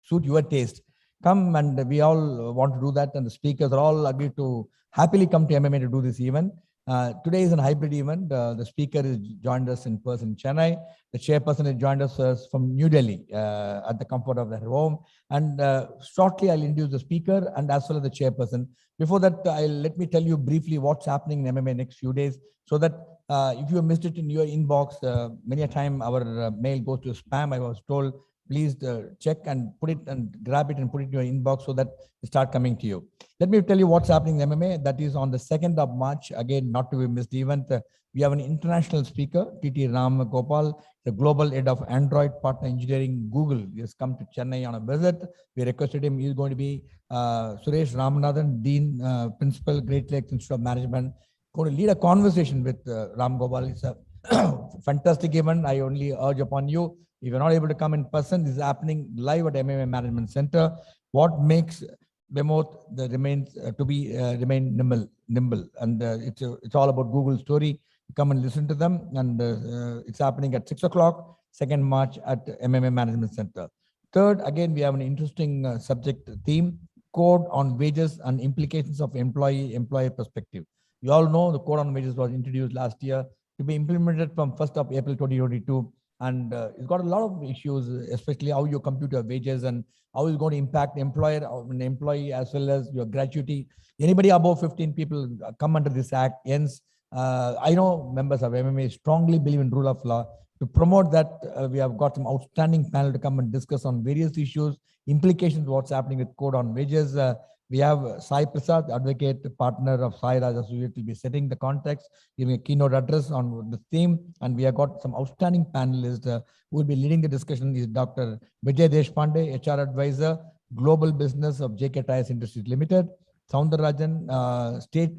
suit your taste. Come, and we all want to do that, and the speakers are all agreed to happily come to MMA to do this event. Today is a hybrid event. The speaker is joined us in person in Chennai. The chairperson has joined us from New Delhi at the comfort of their home. And shortly, I'll introduce the speaker and as well as the chairperson. Before that, let me tell you briefly what's happening in MMA next few days, so that if you missed it in your inbox, many a time our mail goes to spam. I was told, please check and put it and grab it and put it in your inbox so that it start coming to you. Let me tell you what's happening in MMA. That is on the 2nd of March. Again, not to be missed event. We have an international speaker, TT Ram Gopal, the global head of Android partner engineering, Google. He has come to Chennai on a visit. We requested him. He's going to be Suresh Ramanathan, Dean, Principal, Great Lakes Institute of Management, going to lead a conversation with Ram Gopal. It's a fantastic event. I only urge upon you, if you're not able to come in person, this is happening live at MMA Management Center. What makes Bemoth remains to be remain nimble, and it's all about Google story. Come and listen to them, and it's happening at 6 o'clock, 2nd March at MMA Management Center. Third, again, we have an interesting subject theme: code on wages and implications of employer perspective. You all know the code on wages was introduced last year to be implemented from 1st of April 2022. And it's got a lot of issues, especially how you compute your wages and how it's going to impact employer and employee as well as your gratuity. Anybody above 15 people come under this act. Hence, I know members of MMA strongly believe in rule of law. To promote that, we have got some outstanding panel to come and discuss on various issues, implications of what's happening with code on wages. We have Sai Prasad, advocate partner of Sai Raj Associates, will be setting the context, giving a keynote address on the theme. And we have got some outstanding panelists who will be leading the discussion. Is Dr. Vijay Deshpande, HR advisor, global business of JK Tyres Industries Limited, Soundararajan, state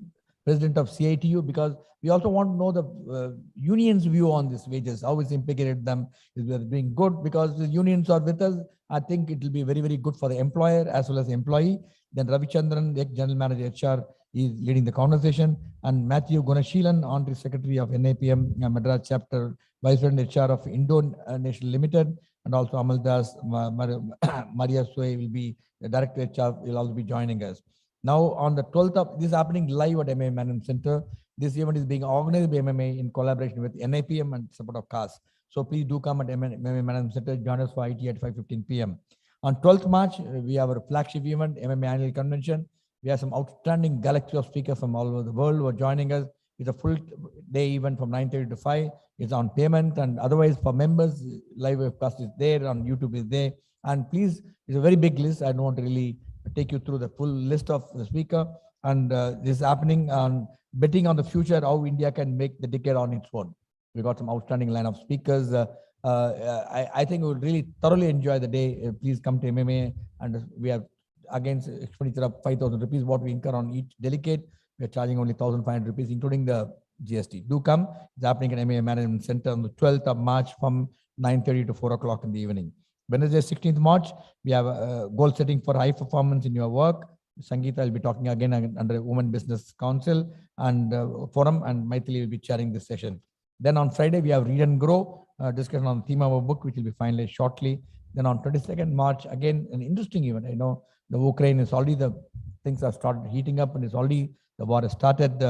president of CITU, because we also want to know the union's view on these wages, how it's implicated them. Is they're doing good because the unions are with us. I think it will be very, very good for the employer as well as the employee. Then Ravi Chandran, the General Manager HR, is leading the conversation. And Matthew Gunasheelan, Honorary Secretary of NAPM, Madras Chapter, Vice President HR of Indonesia Limited, and also Amaldas Maria Sway will be the Director HR, will also be joining us. Now on the 12th of, this is happening live at MMA Management Center. This event is being organized by MMA in collaboration with NAPM and support of CAS. So please do come at MMA Management Center, join us for IT at 5:15 p.m. On 12th March, we have our flagship event, MMA Annual Convention. We have some outstanding galaxy of speakers from all over the world who are joining us. It's a full day event from 9:30 to 5. It's on payment, and otherwise for members, live webcast is there, on YouTube is there. And please, it's a very big list. I don't want to really take you through the full list of the speaker. And this is happening on betting on the future, how India can make the decade on its own. We got some outstanding line of speakers. I think we will really thoroughly enjoy the day. Please come to MMA, and we have against expenditure of 5,000 rupees, what we incur on each delegate. We are charging only 1,500 rupees, including the GST. Do come. It's happening at MMA Management Center on the 12th of March from 9:30 to 4 o'clock in the evening. Wednesday, 16th March, we have a goal setting for high performance in your work. Sangeeta will be talking again under Women Business Council and Forum, and Mythili will be chairing this session. Then on Friday, we have Read and Grow, discussion on the theme of our book, which will be finalized shortly. Then on 22nd March, again, an interesting event. I know the Ukraine is already, the things have started heating up, and it's already, the war has started,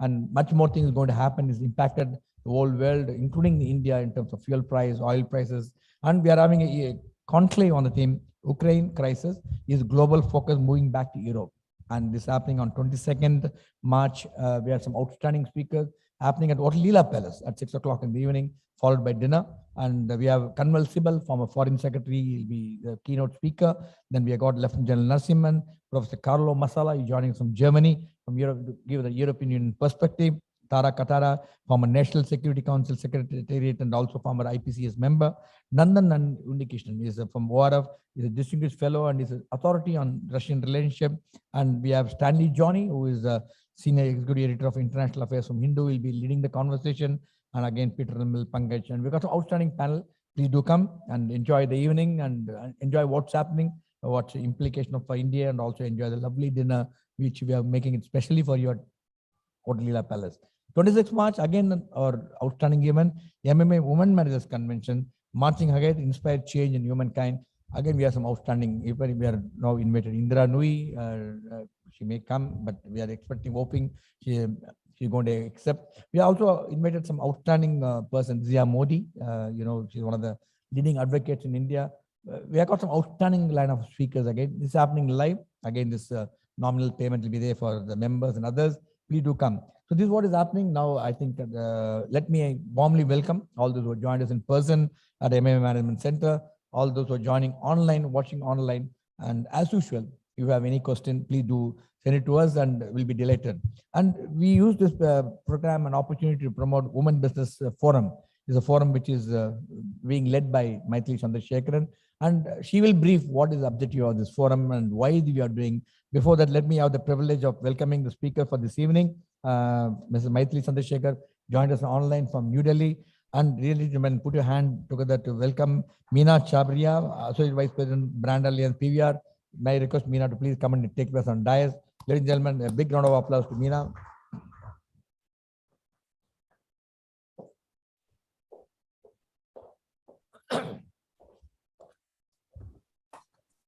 and much more things going to happen. Is impacted the whole world, including India, in terms of fuel price, oil prices. And we are having a conclave on the theme, Ukraine crisis is global focus moving back to Europe. And this is happening on 22nd March. We have some outstanding speakers happening at Hotel Leela Palace at 6 o'clock in the evening, followed by dinner. And we have Kanwal Sibal, former Foreign Secretary, he'll be the keynote speaker. Then we have got Lieutenant General Narasimhan, Professor Carlo Masala, he's joining us from Germany, from Europe, to give the European Union perspective. Tara Katara, former National Security Council Secretariat and also former IPCS member. Nandan Undikrishnan is from ORF, is a distinguished fellow and is an authority on Russian relationship. And we have Stanley Johnny, who is a senior executive editor of international affairs from Hindu, will be leading the conversation. And again, Peter Rimmel, Pankaj. And we've got an outstanding panel. Please do come and enjoy the evening and enjoy what's happening, what's the implication for India, and also enjoy the lovely dinner, which we are making it specially for you at Hotel Leela Palace. 26th March, again, our outstanding event, MMA Women Managers Convention, Marching Ahead, Inspired Change in Humankind. Again, we have some outstanding, even we are now invited Indra Nui, she may come, but we are expecting, hoping she's going to accept. We also invited some outstanding person, Zia Modi. She's one of the leading advocates in India. We have got some outstanding line of speakers again. This is happening live. Again, this nominal payment will be there for the members and others. Please do come. So this is what is happening now. I think let me warmly welcome all those who joined us in person at MMA Management Center, all those who are joining online, watching online. And as usual, if you have any question, please do send it to us and we'll be delighted. And we use this program an opportunity to promote Women Business Forum. It's a forum which is being led by Mythili Chandrasekar, and she will brief what is the objective of this forum and why we are doing. Before that, let me have the privilege of welcoming the speaker for this evening. Mrs. Mythili Chandrasekar joined us online from New Delhi. And really, gentlemen, put your hand together to welcome Meena Chabria, Associate Vice President, Brand Alliance PVR. May I request Meena to please come and take place on dais. Ladies and gentlemen, a big round of applause to Meena.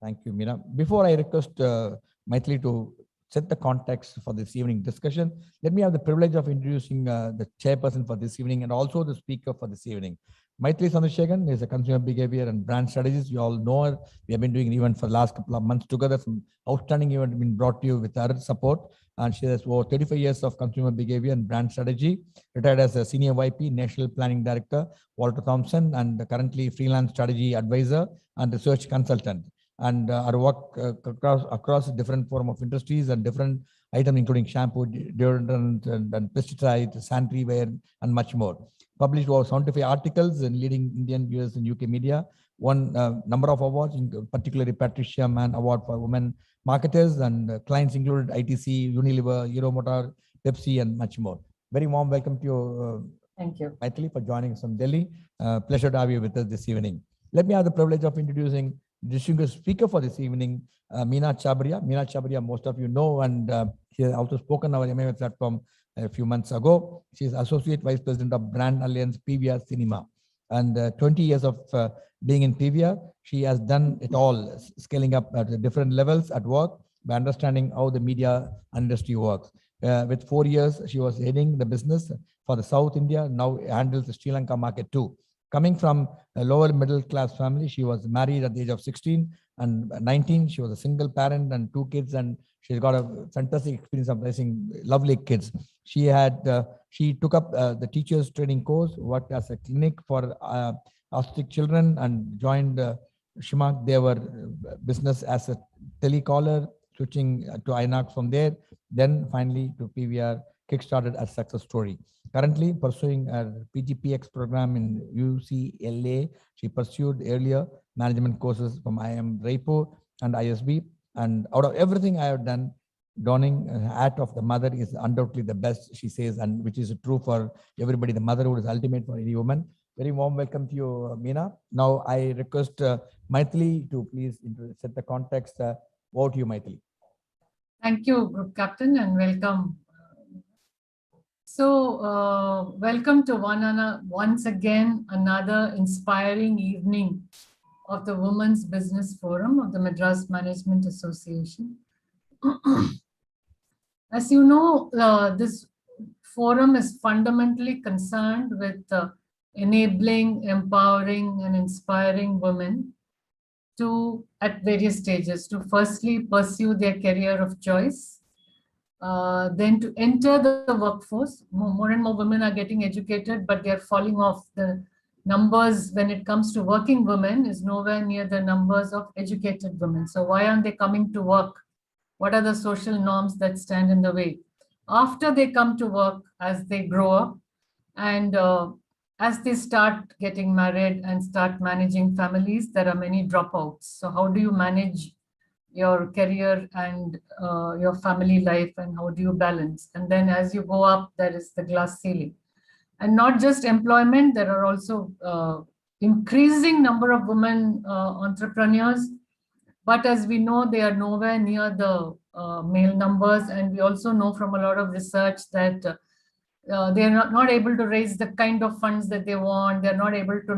Thank you, Meena. Before I request Mythili to set the context for this evening discussion, let me have the privilege of introducing the chairperson for this evening and also the speaker for this evening. Mythili Chandrasekar is a consumer behavior and brand strategist. You all know her. We have been doing an event for the last couple of months together. Some outstanding event been brought to you with her support. And she has over 35 years of consumer behavior and brand strategy, retired as a senior VP, National Planning Director, Walter Thompson, and currently freelance strategy advisor and research consultant. And our work across different form of industries and different items, including shampoo, deodorant, and pesticides, sanitary ware, and much more. Published over 75 articles in leading Indian, US, and UK media. Won number of awards, particularly Patricia Mann Award for Women Marketers, and clients included ITC, Unilever, Hero Motor, Pepsi, and much more. Very warm welcome to you. Thank you, Mythili, for joining us from Delhi. Pleasure to have you with us this evening. Let me have the privilege of introducing distinguished speaker for this evening, Meena Chabria. Meena Chabria, most of you know, and she has also spoken on our MMA platform a few months ago. She is Associate Vice President of Brand Alliance PVR Cinema. And 20 years of being in PVR, she has done it all, scaling up at different levels at work by understanding how the media industry works. With 4 years, she was heading the business for the South India, now handles the Sri Lanka market too. Coming from a lower middle class family, she was married at the age of 16 and 19. She was a single parent and 2 kids, and she's got a fantastic experience of raising lovely kids. She took up the teachers training course, worked as a clinic for autistic children, and joined Shimak Devar business as a telecaller, switching to INOX from there, then finally to PVR, kickstarted a success story. Currently pursuing a PGPX program in UCLA. She pursued earlier management courses from IIM Raipur and ISB. And out of everything I have done, donning hat of the mother is undoubtedly the best, she says, and which is true for everybody. The motherhood is ultimate for any woman. Very warm welcome to you, Meena. Now I request Mythili to please set the context. Over to you, Mythili. Thank you, Group Captain, and welcome. So, welcome to once again another inspiring evening of the Women's Business Forum of the Madras Management Association. As you know, this forum is fundamentally concerned with enabling, empowering, and inspiring women to, at various stages, to firstly pursue their career of choice, then to enter the workforce. More and more women are getting educated, but they're falling off. The numbers when it comes to working women is nowhere near the numbers of educated women. So why aren't they coming to work? What are the social norms that stand in the way? After they come to work, as they grow up, and as they start getting married and start managing families, there are many dropouts. So how do you manage your career and your family life, and how do you balance? And then as you go up, there is the glass ceiling. And not just employment, there are also increasing number of women entrepreneurs, but as we know, they are nowhere near the male numbers. And we also know from a lot of research that they're not able to raise the kind of funds that they want. They're not able to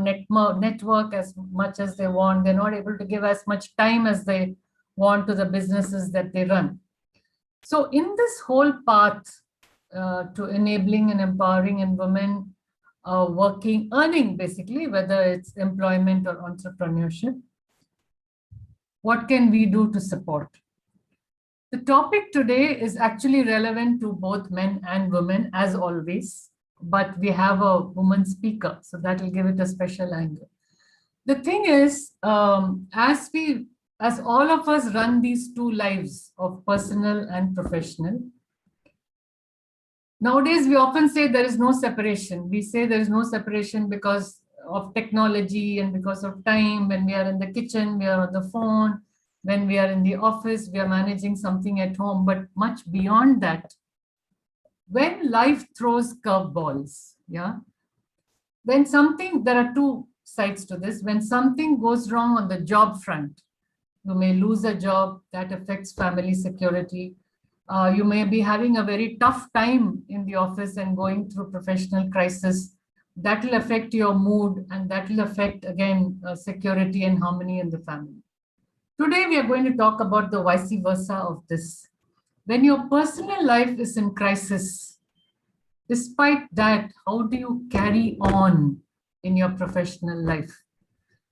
network as much as they want. They're not able to give as much time as they want to the businesses that they run. So in this whole path to enabling and empowering and women earning basically, whether it's employment or entrepreneurship, what can we do to support? The topic today is actually relevant to both men and women, as always, but we have a woman speaker, so that will give it a special angle. The thing is, as all of us run these two lives of personal and professional, nowadays we often say there is no separation. We say there is no separation because of technology and because of time. When we are in the kitchen, we are on the phone. When we are in the office, we are managing something at home. But much beyond that, when life throws curveballs, yeah, when something, there are two sides to this. When something goes wrong on the job front, you may lose a job, that affects family security. You may be having a very tough time in the office and going through professional crisis. That will affect your mood, and that will affect, again, security and harmony in the family. Today, we are going to talk about the vice versa of this. When your personal life is in crisis, despite that, how do you carry on in your professional life?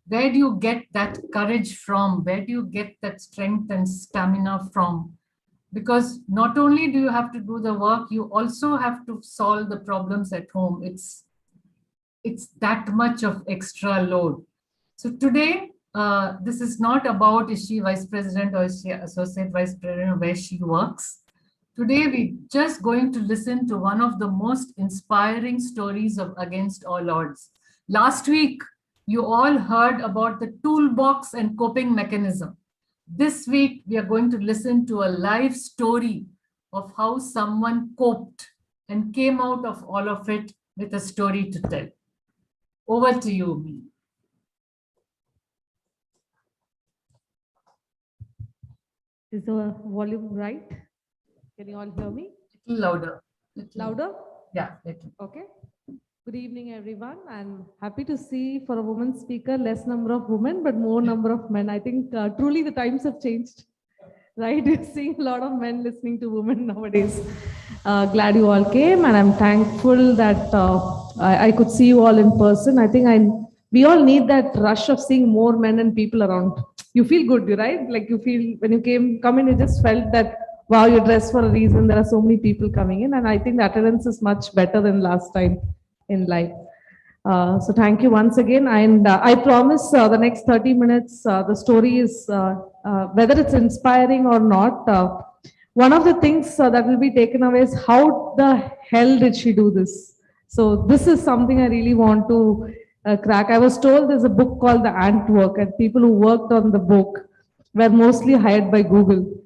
Where do you get that courage from? Where do you get that strength and stamina from? Because not only do you have to do the work, you also have to solve the problems at home. It's that much of extra load. So today, this is not about is she vice president or is she associate vice president or where she works. Today, we're just going to listen to one of the most inspiring stories of Against All Odds. Last week, you all heard about the toolbox and coping mechanism. This week, we are going to listen to a live story of how someone coped and came out of all of it with a story to tell. Over to you, Meena. Is the volume right? Can you all hear me? Little louder. Louder? Yeah. Little. Okay. Good evening, everyone. I'm happy to see for a woman speaker, less number of women, but more number of men. I think truly the times have changed, right? You're seeing a lot of men listening to women nowadays. Glad you all came, and I'm thankful that I could see you all in person. I think we all need that rush of seeing more men and people around. You feel good, right? Like you feel when you come in, you just felt that, wow, you're dressed for a reason. There are so many people coming in, and I think the attendance is much better than last time in life. So thank you once again. And I promise the next 30 minutes, the story is, whether it's inspiring or not, one of the things that will be taken away is how the hell did she do this? So this is something I really want to crack. I was told there's a book called The Ant Work, and people who worked on the book were mostly hired by Google.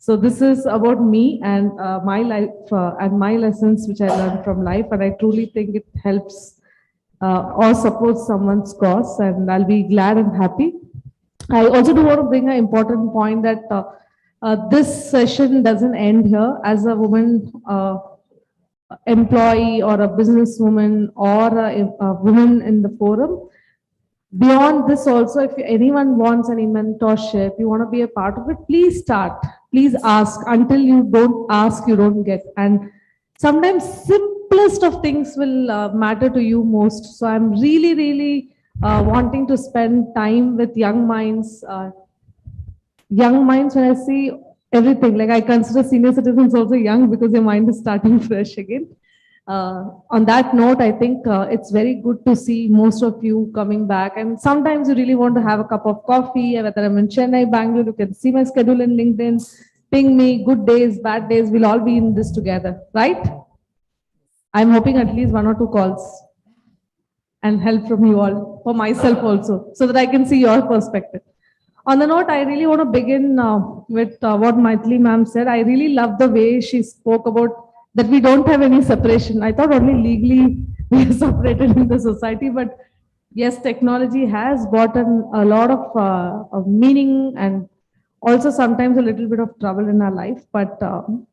So this is about me and my life and my lessons which I learned from life, and I truly think it helps or supports someone's cause, and I'll be glad and happy. I also do want to bring an important point that this session doesn't end here. As a woman employee or a businesswoman or a woman in the forum, beyond this also, if anyone wants any mentorship, you want to be a part of it, please start. Please ask. Until you don't ask, you don't get. And sometimes simplest of things will matter to you most. So I'm really, really wanting to spend time with young minds. Young minds, when I see everything, like I consider senior citizens also young because their mind is starting fresh again. On that note, I think it's very good to see most of you coming back. And sometimes you really want to have a cup of coffee, whether I'm in Chennai, Bangalore, you can see my schedule in LinkedIn, ping me, good days, bad days, we'll all be in this together, right? I'm hoping at least 1 or 2 calls and help from you all, for myself also, so that I can see your perspective. On the note, I really want to begin with what Mythili ma'am said. I really love the way she spoke about that we don't have any separation. I thought only legally we are separated in the society, but yes, technology has brought in a lot of meaning and also sometimes a little bit of trouble in our life. But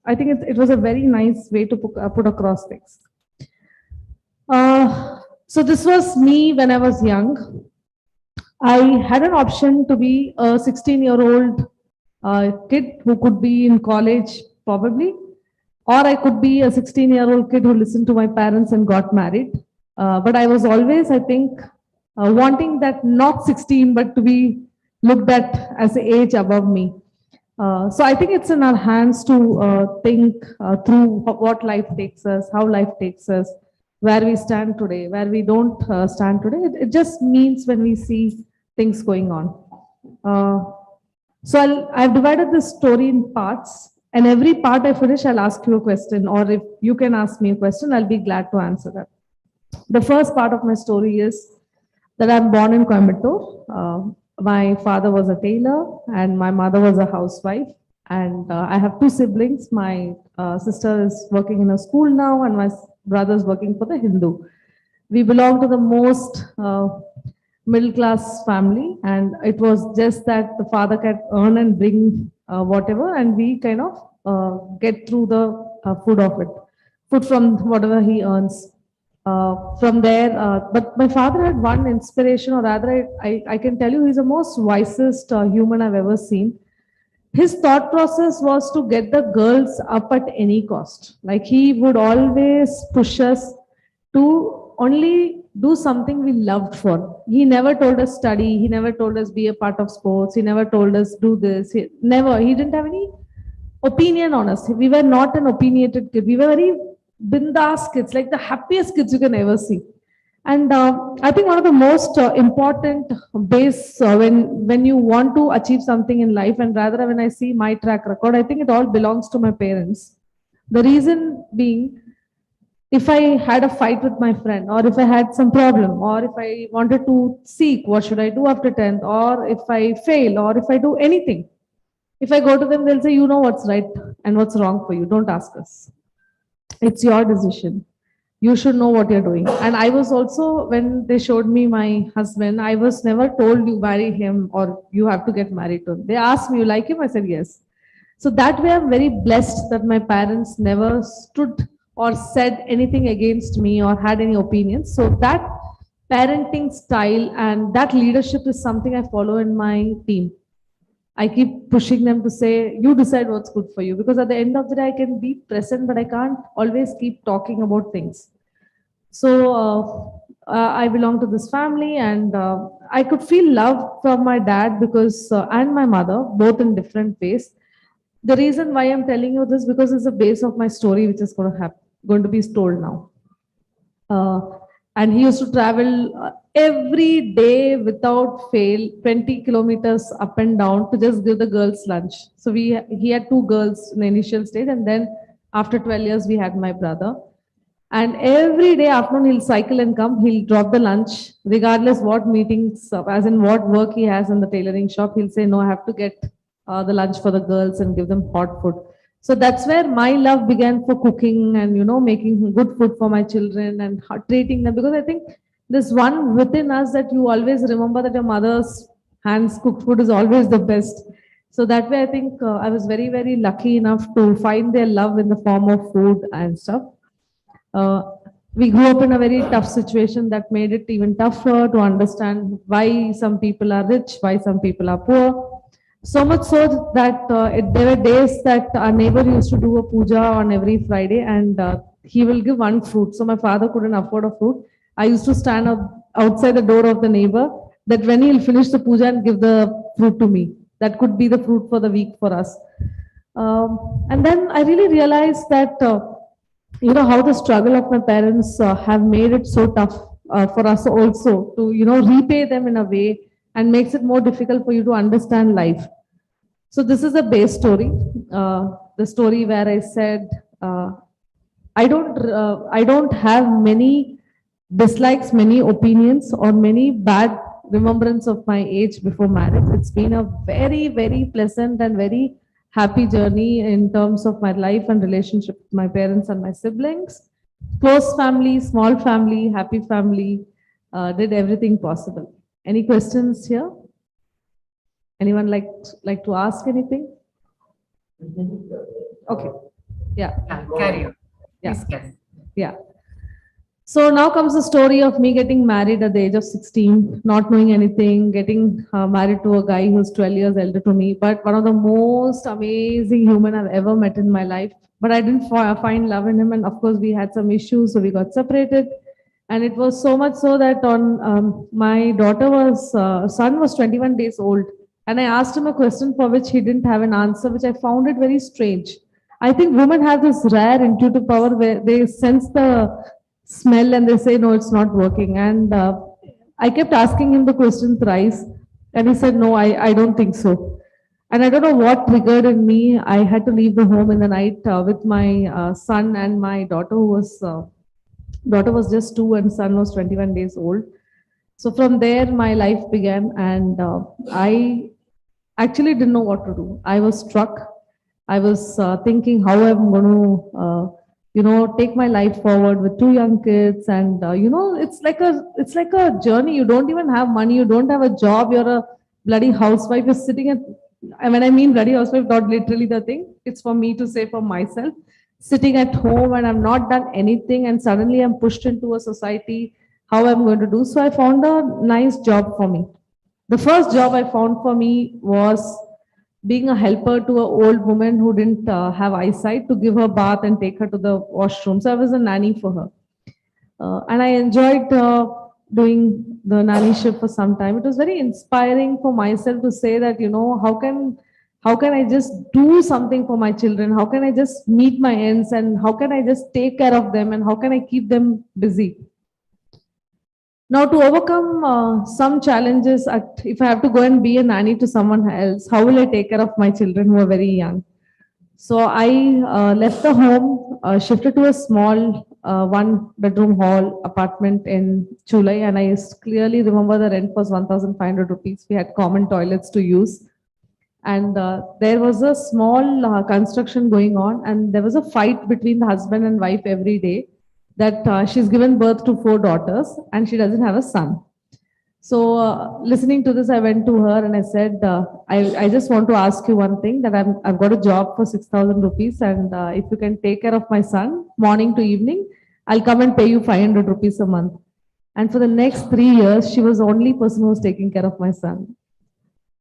I think it was a very nice way to put across things. So this was me when I was young. I had an option to be a 16-year-old kid who could be in college, probably, or I could be a 16-year-old kid who listened to my parents and got married. But I was always, I think, wanting that not 16, but to be looked at as the age above me. So I think it's in our hands to think through what life takes us, how life takes us, where we stand today, where we don't stand today. It just means when we see things going on. So I've divided this story in parts, and every part I finish, I'll ask you a question, or if you can ask me a question, I'll be glad to answer that. The first part of my story is that I'm born in Coimbatore. My father was a tailor and my mother was a housewife. And I have two siblings. My sister is working in a school now and my brother is working for the Hindu. We belong to the most middle class family, and it was just that the father can earn and bring whatever, and we kind of get through the food from whatever he earns. From there, but my father had one inspiration, or rather, I can tell you, he's the most wisest human I've ever seen. His thought process was to get the girls up at any cost. Like he would always push us to only do something we loved for. He never told us study. He never told us be a part of sports. He never told us do this. He didn't have any opinion on us. We were not an opinionated kid. We were very bindas kids, like the happiest kids you can ever see. And I think one of the most important base when you want to achieve something in life, and rather when I see my track record, I think it all belongs to my parents. The reason being, if I had a fight with my friend, or if I had some problem, or if I wanted to seek what should I do after 10th, or if I fail, or if I do anything, if I go to them, they'll say, you know what's right and what's wrong for you. Don't ask us. It's your decision. You should know what you're doing. And I was also, when they showed me my husband, I was never told you marry him or you have to get married to him. They asked me, you like him? I said, yes. So that way I'm very blessed that my parents never stood or said anything against me or had any opinions. So that parenting style and that leadership is something I follow in my team. I keep pushing them to say, you decide what's good for you. Because at the end of the day, I can be present, but I can't always keep talking about things. So I belong to this family, and I could feel love from my dad because and my mother, both in different ways. The reason why I'm telling you this because it's the base of my story, which is going to be told now. And he used to travel every day without fail, 20 kilometers up and down to just give the girls lunch. So he had two girls in the initial stage, and then after 12 years, we had my brother. And every day afternoon, he'll cycle and come, he'll drop the lunch, regardless what meetings, as in what work he has in the tailoring shop, he'll say, no, I have to get the lunch for the girls and give them hot food. So that's where my love began for cooking and, making good food for my children and treating them. Because I think there's one within us that you always remember that your mother's hands cooked food is always the best. So that way, I think I was very, very lucky enough to find their love in the form of food and stuff. We grew up in a very tough situation that made it even tougher to understand why some people are rich, why some people are poor. So much so that there were days that our neighbor used to do a puja on every Friday, and he will give one fruit. So my father couldn't afford a fruit. I used to stand up outside the door of the neighbor, that when he'll finish the puja and give the fruit to me. That could be the fruit for the week for us. And then I really realized that how the struggle of my parents have made it so tough for us also to, repay them in a way, and makes it more difficult for you to understand life. So this is a base story, the story where I said, I don't have many dislikes, many opinions, or many bad remembrance of my age before marriage. It's been a very, very pleasant and very happy journey in terms of my life and relationship with my parents and my siblings. Close family, small family, happy family, did everything possible. Any questions here? Anyone like to ask anything? Okay. Yeah. Carry on. Yeah. Please carry on. Yeah. So now comes the story of me getting married at the age of 16, not knowing anything, getting married to a guy who's 12 years elder to me, but one of the most amazing human I've ever met in my life. But I didn't find love in him, and of course we had some issues, so we got separated. And it was so much so that on my son was 21 days old, and I asked him a question for which he didn't have an answer, which I found it very strange. I think women have this rare intuitive power where they sense the smell and they say, no, it's not working. And I kept asking him the question thrice, and he said, no, I don't think so. And I don't know what triggered in me. I had to leave the home in the night with my son and my daughter, daughter was just 2 and son was 21 days old. So from there, my life began, and I actually didn't know what to do. I was struck. I was thinking how I'm going to, take my life forward with 2 young kids, and it's like a journey. You don't even have money. You don't have a job. You're a bloody housewife. You're sitting at. When I mean bloody housewife, not literally the thing. It's for me to say for myself. Sitting at home and I've not done anything, and suddenly I'm pushed into a society. How I'm going to do? So I found a nice job for me. The first job I found for me was being a helper to an old woman who didn't have eyesight, to give her bath and take her to the washroom. So I was a nanny for her. And I enjoyed doing the nannyship for some time. It was very inspiring for myself to say that, how can I just do something for my children? How can I just meet my ends, and how can I just take care of them, and how can I keep them busy? Now, to overcome some challenges, if I have to go and be a nanny to someone else, how will I take care of my children who are very young? So I left the home, shifted to a small 1-bedroom hall apartment in Chulai, and I clearly remember the rent was 1,500 rupees. We had common toilets to use. And there was a small construction going on, and there was a fight between the husband and wife every day, that she's given birth to 4 daughters and she doesn't have a son. So listening to this, I went to her and I said, I just want to ask you one thing, that I've got a job for 6,000 rupees, and if you can take care of my son morning to evening, I'll come and pay you 500 rupees a month. And for the next 3 years, she was the only person who was taking care of my son.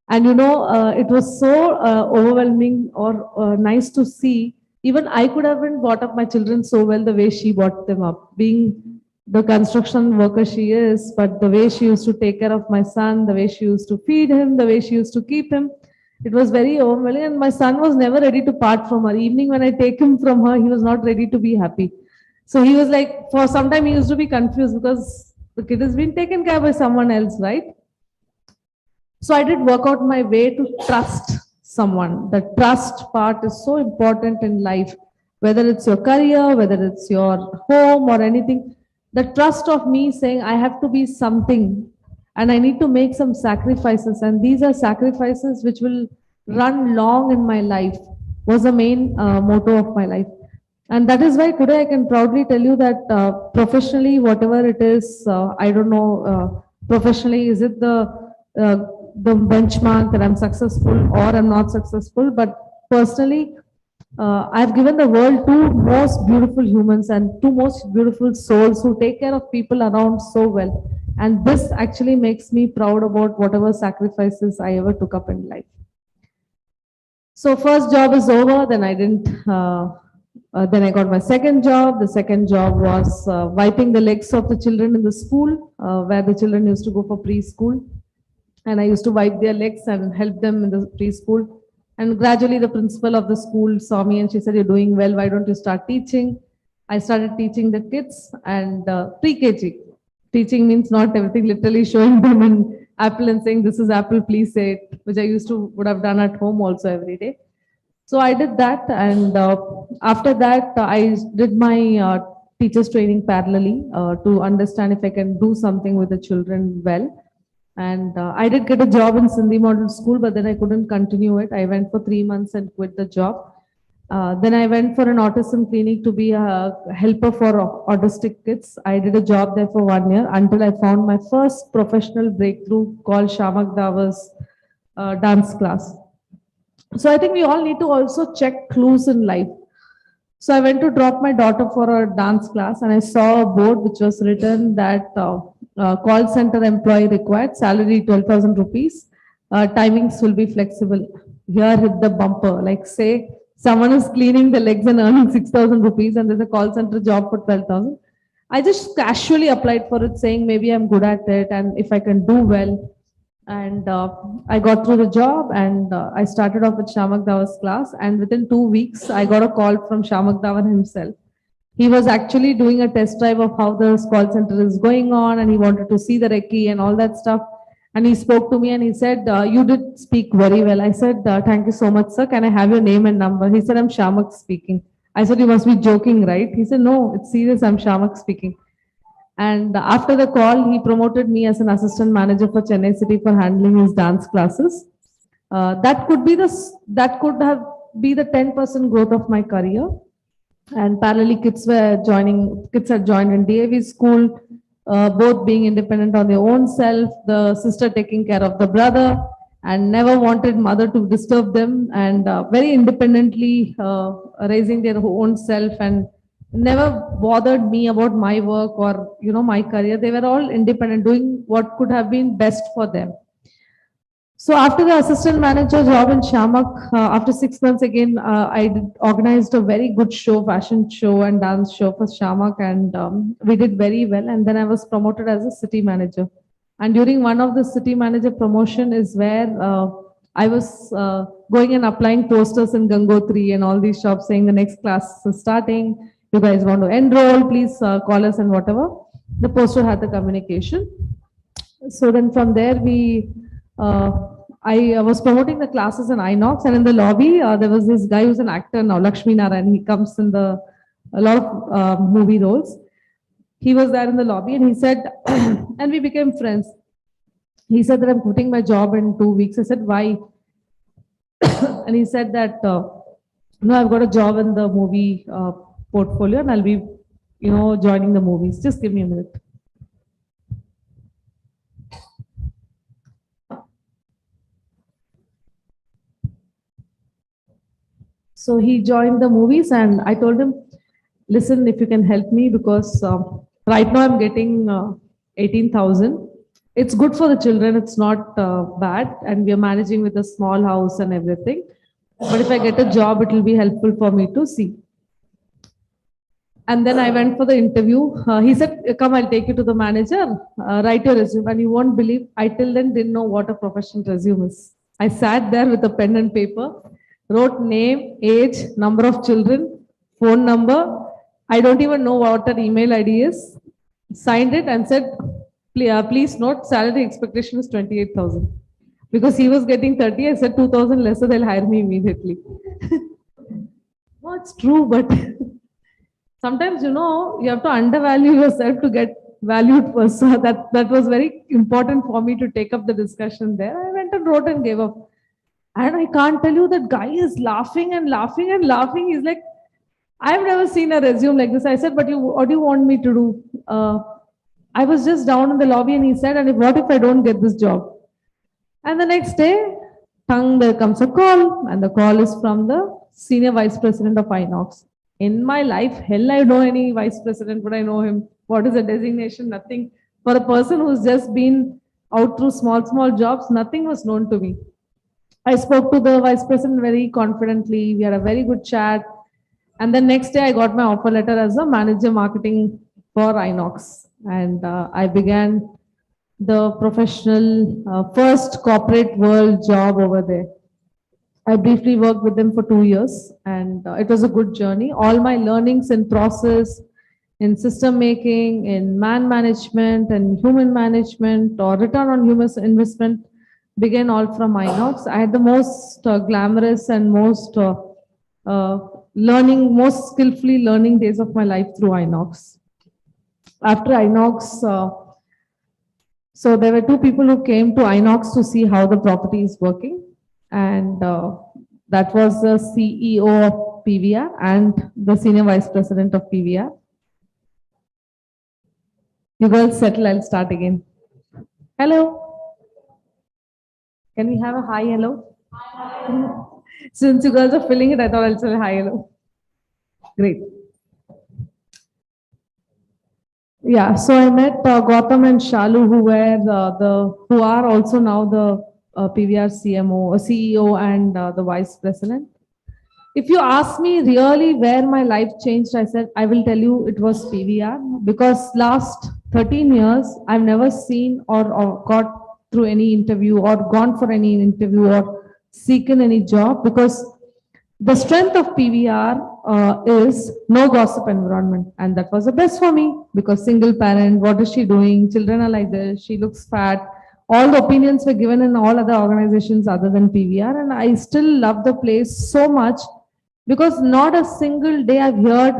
And it was so overwhelming or nice to see. Even I could haven't brought up my children so well the way she brought them up, being the construction worker she is, but the way she used to take care of my son, the way she used to feed him, the way she used to keep him, it was very overwhelming. And my son was never ready to part from her. Evening when I take him from her, he was not ready to be happy. So he was like, for some time he used to be confused because the kid has been taken care by someone else, right? So I did work out my way to trust someone. The trust part is so important in life, whether it's your career, whether it's your home or anything. The trust of me saying I have to be something and I need to make some sacrifices, and these are sacrifices which will run long in my life, was the main motto of my life. And that is why today I can proudly tell you that professionally, whatever it is, I don't know, professionally, is it the benchmark that I'm successful or I'm not successful, but personally, I've given the world 2 most beautiful humans and 2 most beautiful souls who take care of people around so well. And this actually makes me proud about whatever sacrifices I ever took up in life. So first job is over, then I didn't, then I got my second job. The second job was wiping the legs of the children in the school, where the children used to go for preschool. And I used to wipe their legs and help them in the preschool. And gradually the principal of the school saw me and she said, you're doing well, why don't you start teaching? I started teaching the kids, and pre-KG. Teaching means not everything, literally showing them an apple and saying, this is apple, please say it, which I would have done at home also every day. So I did that, and after that I did my teachers training parallelly to understand if I can do something with the children well. And I did get a job in Sindhi Model School, but then I couldn't continue it. I went for 3 months and quit the job. Then I went for an autism clinic to be a helper for autistic kids. I did a job there for 1 year until I found my first professional breakthrough called Shamak Dava's dance class. So I think we all need to also check clues in life. So I went to drop my daughter for a dance class and I saw a board which was written that call center employee required, salary 12,000 rupees, timings will be flexible. Here hit the bumper, like say someone is cleaning the legs and earning 6,000 rupees and there's a call center job for 12,000. I just casually applied for it saying maybe I'm good at it and if I can do well. And I got through the job and I started off with Shamak Davar's class. And within 2 weeks, I got a call from Shamak Davar himself. He was actually doing a test drive of how the call center is going on and he wanted to see the recce and all that stuff. And he spoke to me and he said, you did speak very well. I said, thank you so much, sir. Can I have your name and number? He said, I'm Shamak speaking. I said, you must be joking, right? He said, no, it's serious. I'm Shamak speaking. And after the call, he promoted me as an assistant manager for Chennai City for handling his dance classes. That could have be the 10% growth of my career. And parallelly, kids had joined in DAV school, both being independent on their own self, the sister taking care of the brother, and never wanted mother to disturb them, and very independently raising their own self and never bothered me about my work or my career. They were all independent, doing what could have been best for them. So after the assistant manager job in Shamak, after 6 months again, I organized a very good show, fashion show and dance show for Shamak, and we did very well. And then I was promoted as a city manager. And during one of the city manager promotion is where I was going and applying posters in Gangotri and all these shops saying the next class is starting. You guys want to enroll, please call us and whatever. The poster had the communication. So then from there, I was promoting the classes in Inox, and in the lobby, there was this guy who's an actor now, Lakshmi Narayan. He comes in a lot of movie roles. He was there in the lobby and he said, and we became friends. He said that I'm quitting my job in 2 weeks. I said, why? And he said that, no, I've got a job in the movie portfolio and I'll be, joining the movies. Just give me a minute. So he joined the movies and I told him, listen, if you can help me, because right now I'm getting 18,000. It's good for the children. It's not bad. And we are managing with a small house and everything. But if I get a job, it will be helpful for me to see. And then I went for the interview. He said, come, I'll take you to the manager, write your resume. And you won't believe, I till then didn't know what a professional resume is. I sat there with a pen and paper, wrote name, age, number of children, phone number. I don't even know what an email ID is. Signed it and said, please note, salary expectation is 28,000. Because he was getting 30, I said 2,000 lesser, they'll hire me immediately. No, it's true, but sometimes, you have to undervalue yourself to get valued first. So that was very important for me to take up the discussion there. I went and wrote and gave up. And I can't tell you, that guy is laughing and laughing and laughing. He's like, I've never seen a resume like this. I said, but what do you want me to do? I was just down in the lobby and he said, and what if I don't get this job? And the next day, there comes a call, and the call is from the senior vice president of Inox. In my life, hell, I know any vice president, but I know him. What is a designation? Nothing. For a person who's just been out through small jobs, nothing was known to me. I spoke to the vice president very confidently. We had a very good chat. And the next day, I got my offer letter as a manager marketing for Inox. And I began the professional first corporate world job over there. I briefly worked with them for 2 years, and it was a good journey. All my learnings in process, in system making, in man management and human management or return on human investment began all from Inox. I had the most glamorous and most most skillfully learning days of my life through Inox. After Inox, so there were 2 people who came to Inox to see how the property is working. And that was the CEO of PVR and the senior vice president of PVR. You girls settle, I'll start again. Hello. Can we have a hi, hello? Hi. Since you girls are filling it, I thought I'll say hi, hello. Great. Yeah, so I met Gautam and Shalu, who are also now the PVR CMO, CEO, and the vice president. If you ask me really where my life changed, I said I will tell you it was PVR, because last 13 years I've never seen or got through any interview or gone for any interview or seeken any job, because the strength of PVR is no gossip environment. And that was the best for me, because single parent, what is she doing? Children are like this, she looks fat. All the opinions were given in all other organizations other than PVR. And I still love the place so much, because not a single day I've heard,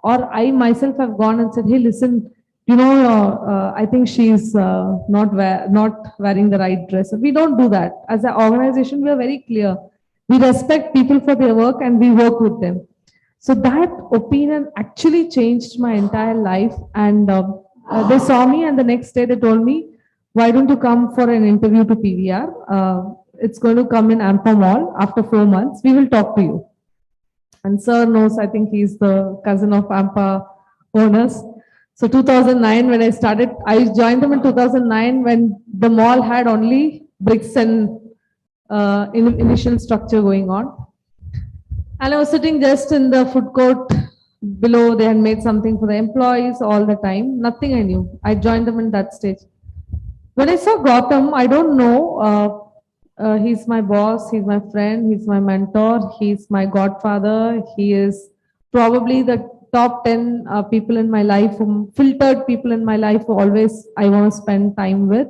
or I myself have gone and said, hey, listen, I think she's not wearing the right dress. We don't do that. As an organization, we are very clear. We respect people for their work and we work with them. So that opinion actually changed my entire life. And they saw me, and the next day they told me, why don't you come for an interview to PVR? It's going to come in Ampa Mall after 4 months. We will talk to you. And sir knows, I think he's the cousin of Ampa owners. So 2009, when I joined them in 2009 when the mall had only bricks and initial structure going on. And I was sitting just in the food court below. They had made something for the employees all the time. Nothing I knew. I joined them in that stage. When I saw Gautam, I don't know. He's my boss. He's my friend. He's my mentor. He's my godfather. He is probably the top 10 people in my life, filtered people in my life who always I want to spend time with.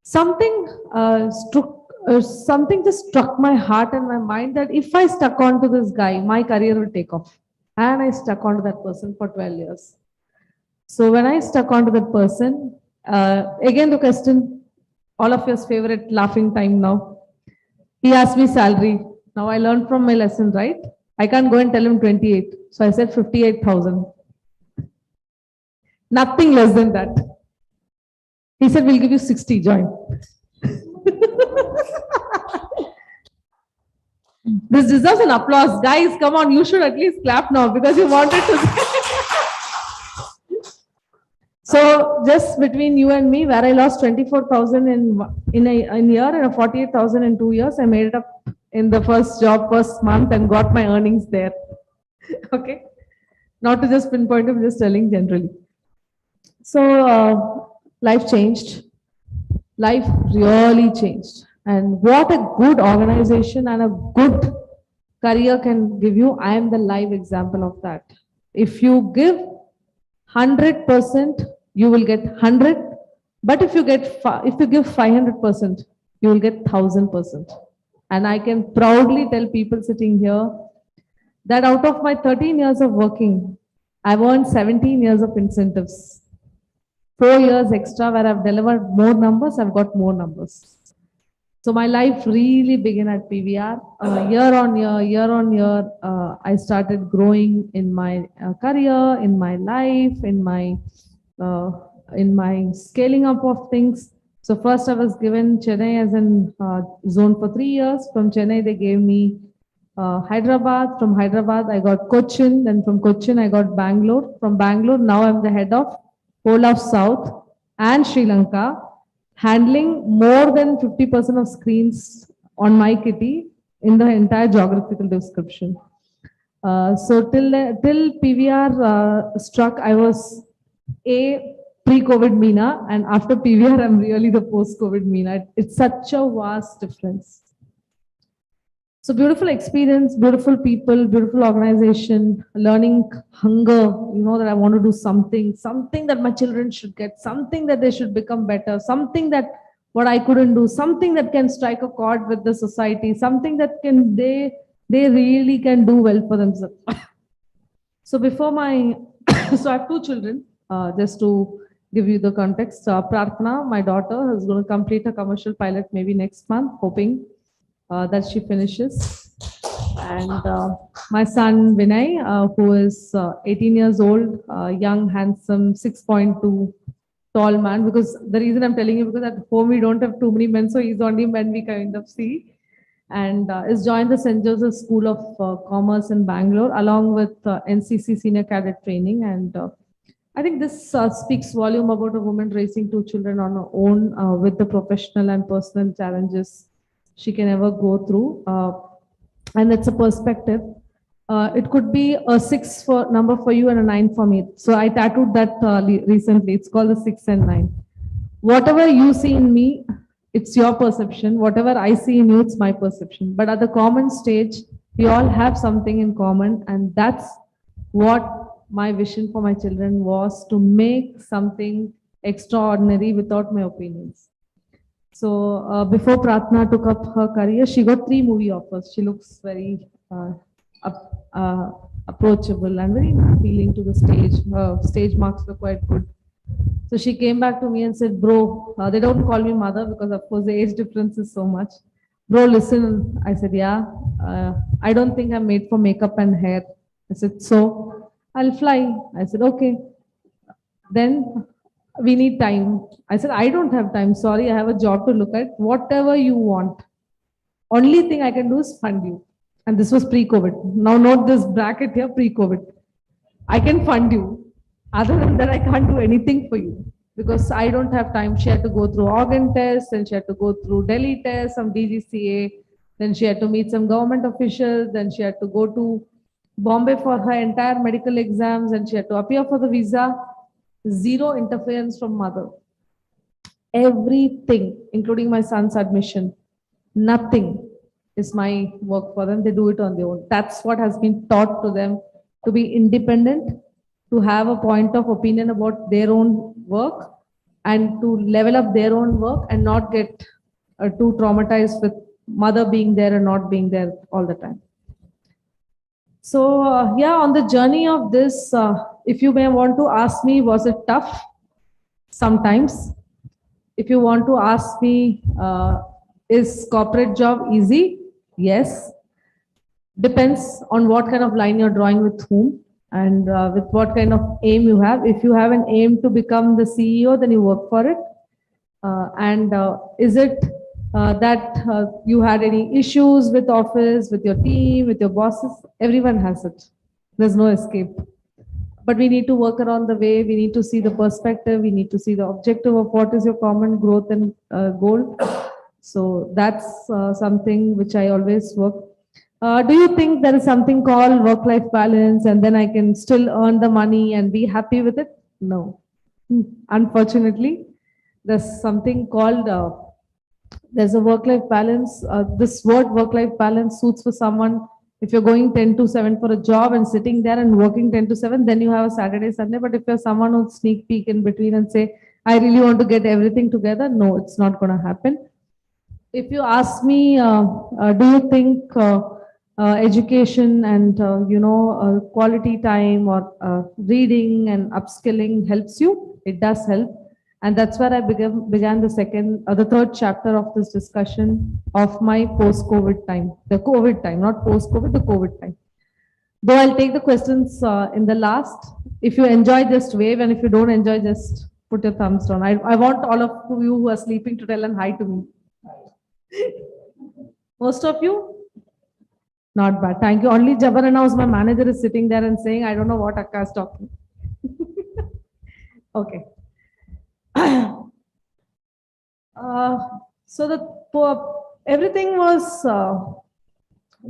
Something just struck my heart and my mind that if I stuck onto this guy, my career will take off. And I stuck onto that person for 12 years. So when I stuck onto that person, again the question, all of your favorite laughing time now. He asked me salary. Now I learned from my lesson, right? I can't go and tell him 28. So I said 58,000. Nothing less than that. He said, we'll give you 60, join. This deserves an applause. Guys, come on, you should at least clap now because you wanted to. So just between you and me, where I lost 24,000 in a year and 48,000 in 2 years, I made it up in the first month and got my earnings there. Okay. Not to just pinpoint, I'm just telling generally. So life changed. Life really changed. And what a good organization and a good career can give you. I am the live example of that. If you give 100%, you will get 100. But if you give 500%, you will get 1,000%. And I can proudly tell people sitting here that out of my 13 years of working, I've earned 17 years of incentives. 4 years extra where I've delivered more numbers, I've got more numbers. So my life really began at PVR. Year on year, I started growing in my career, in my life, in my scaling up of things. So first I was given Chennai as an zone for 3 years. From Chennai, they gave me Hyderabad. From Hyderabad, I got Cochin. Then from Cochin, I got Bangalore. From Bangalore, now I'm the head of whole of South and Sri Lanka, handling more than 50% of screens on my kitty in the entire geographical description. So till PVR struck, I was a pre-COVID Meena, and after PVR, I'm really the post-COVID Meena. It's such a vast difference. So beautiful experience, beautiful people, beautiful organization, learning hunger, that I want to do something that my children should get, something that they should become better, something that what I couldn't do, something that can strike a chord with the society, something that they really can do well for themselves. So so I have 2 children, just to give you the context. Prarthana, my daughter, is going to complete a commercial pilot maybe next month, hoping that she finishes. And my son Vinay, who is 18 years old, young, handsome, 6.2 tall man. Because the reason I'm telling you, because at home we don't have too many men, so he's the only man we kind of see. and is joined the St. Joseph School of Commerce in Bangalore along with NCC Senior Cadet Training. And I think this speaks volume about a woman raising two children on her own with the professional and personal challenges she can ever go through. And it's a perspective. It could be a 6 number for you and a 9 for me. So I tattooed that recently. It's called the 6 and 9. Whatever you see in me, it's your perception. Whatever I see in you, it's my perception. But at the common stage, we all have something in common. And that's what my vision for my children was, to make something extraordinary without my opinions. So before Pratna took up her career, she got 3 movie offers. She looks very approachable and very appealing to the stage. Her stage marks were quite good. So she came back to me and said, bro, they don't call me mother because of course the age difference is so much. Bro, listen. I said, yeah, I don't think I'm made for makeup and hair. I said, so I'll fly. I said, okay. Then we need time. I said, I don't have time. Sorry, I have a job to look at. Whatever you want. Only thing I can do is fund you. And this was pre-COVID. Now note this bracket here, pre-COVID. I can fund you. Other than that, I can't do anything for you because I don't have time. She had to go through organ tests, and she had to go through Delhi tests, some DGCA. Then she had to meet some government officials. Then she had to go to Bombay for her entire medical exams, and she had to appear for the visa. Zero interference from mother. Everything, including my son's admission, nothing is my work for them. They do it on their own. That's what has been taught to them, to be independent, to have a point of opinion about their own work, and to level up their own work and not get too traumatized with mother being there and not being there all the time. So yeah, on the journey of this, if you may want to ask me, was it tough? Sometimes. If you want to ask me, is corporate job easy? Yes. Depends on what kind of line you're drawing with whom and with what kind of aim you have. If you have an aim to become the CEO, then you work for it. And is it that you had any issues with office, with your team, with your bosses? Everyone has it. There's no escape. But we need to work around the way. We need to see the perspective. We need to see the objective of what is your common growth and goal. So that's something which I always work. Do you think there is something called work-life balance and then I can still earn the money and be happy with it? No. Unfortunately, there's something called, there's a work-life balance. This word work-life balance suits for someone. If you're going 10 to 7 for a job and sitting there and working 10 to 7, then you have a Saturday, Sunday. But if you're someone who'll sneak peek in between and say, I really want to get everything together, no, it's not going to happen. If you ask me, do you think education and quality time or reading and upskilling helps you? It does help. And that's where I began the third chapter of this discussion of my post-COVID time, the COVID time, not post-COVID, the COVID time. Though I'll take the questions in the last. If you enjoy, just wave, and if you don't enjoy, just put your thumbs down. I want all of you who are sleeping to tell and hi to me. Most of you? Not bad. Thank you. Only Jabarana, who's my manager, is sitting there and saying, I don't know what Akka is talking. Okay. So everything was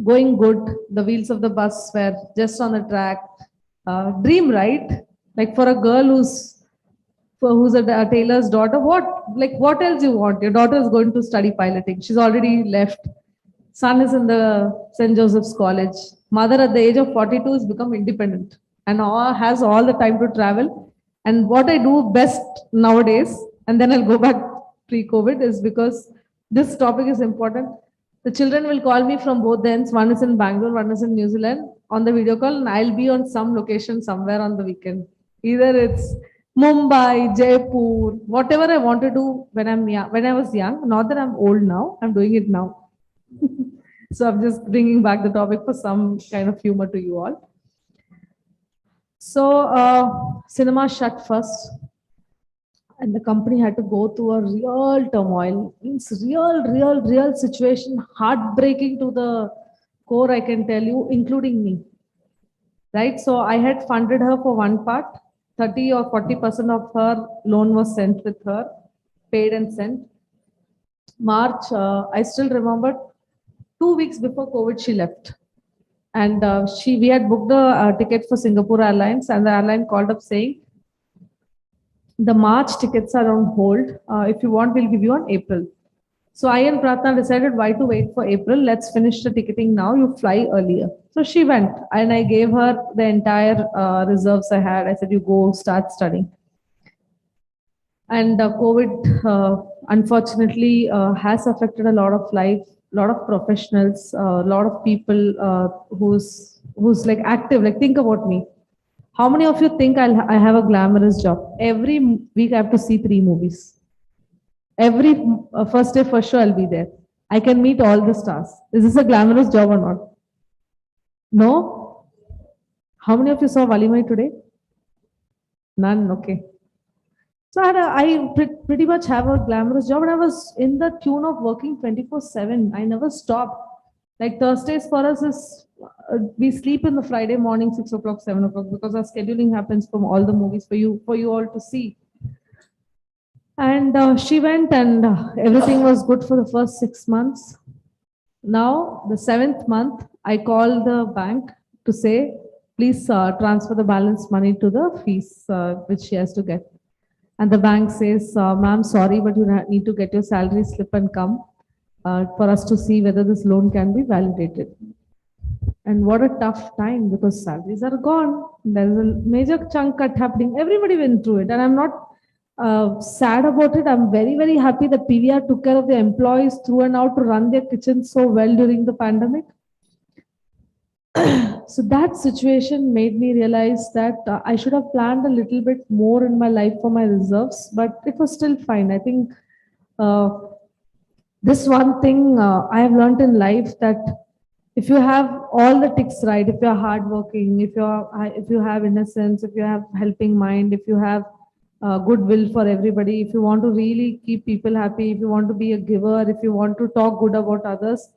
going good. The wheels of the bus were just on the track. Dream, right? Like for a girl who's a tailor's daughter, what else you want? Your daughter is going to study piloting. She's already left. Son is in the St. Joseph's College. Mother at the age of 42 has become independent and has all the time to travel. And what I do best nowadays, and then I'll go back pre-COVID, is because this topic is important. The children will call me from both ends. One is in Bangalore, one is in New Zealand on the video call, and I'll be on some location somewhere on the weekend. Either it's Mumbai, Jaipur, whatever I want to do when I was young. Not that I'm old now, I'm doing it now. So I'm just bringing back the topic for some kind of humor to you all. So cinema shut first. and the company had to go through a real turmoil. It's real situation, heartbreaking to the core, I can tell you, including me. Right? So I had funded her for one part, 30 or 40% of her loan was sent with her, paid and sent. March, I still remember 2 weeks before COVID, she left. And we had booked a ticket for Singapore Airlines, and the airline called up saying, the March tickets are on hold. If you want, we'll give you on April. So I and Pratna decided why to wait for April. Let's finish the ticketing now. You fly earlier. So she went, and I gave her the entire reserves I had. I said, you go start studying. And COVID, unfortunately, has affected a lot of life, a lot of professionals, a lot of people who's like active. Like, think about me. How many of you think I have a glamorous job? Every week I have to see 3 movies. Every first day for sure I'll be there. I can meet all the stars. Is this a glamorous job or not? No? How many of you saw Valimai today? None, okay. So I pretty much have a glamorous job, and I was in the tune of working 24/7. I never stopped. Like Thursdays for us is, we sleep in the Friday morning, 6 o'clock, 7 o'clock, because our scheduling happens from all the movies for you all to see. And she went, and everything was good for the first 6 months. Now, the 7th month, I called the bank to say, please transfer the balance money to the fees which she has to get. And the bank says, ma'am, sorry, but you need to get your salary slip and come for us to see whether this loan can be validated. And what a tough time, because salaries are gone. There's a major chunk cut happening. Everybody went through it. And I'm not sad about it. I'm very happy that PVR took care of the employees through and out to run their kitchens so well during the pandemic. So that situation made me realize that I should have planned a little bit more in my life for my reserves, but it was still fine. I think this one thing I have learned in life, that if you have all the ticks right, if you're hardworking, if you have innocence, if you have helping mind, if you have goodwill for everybody, if you want to really keep people happy, if you want to be a giver, if you want to talk good about others,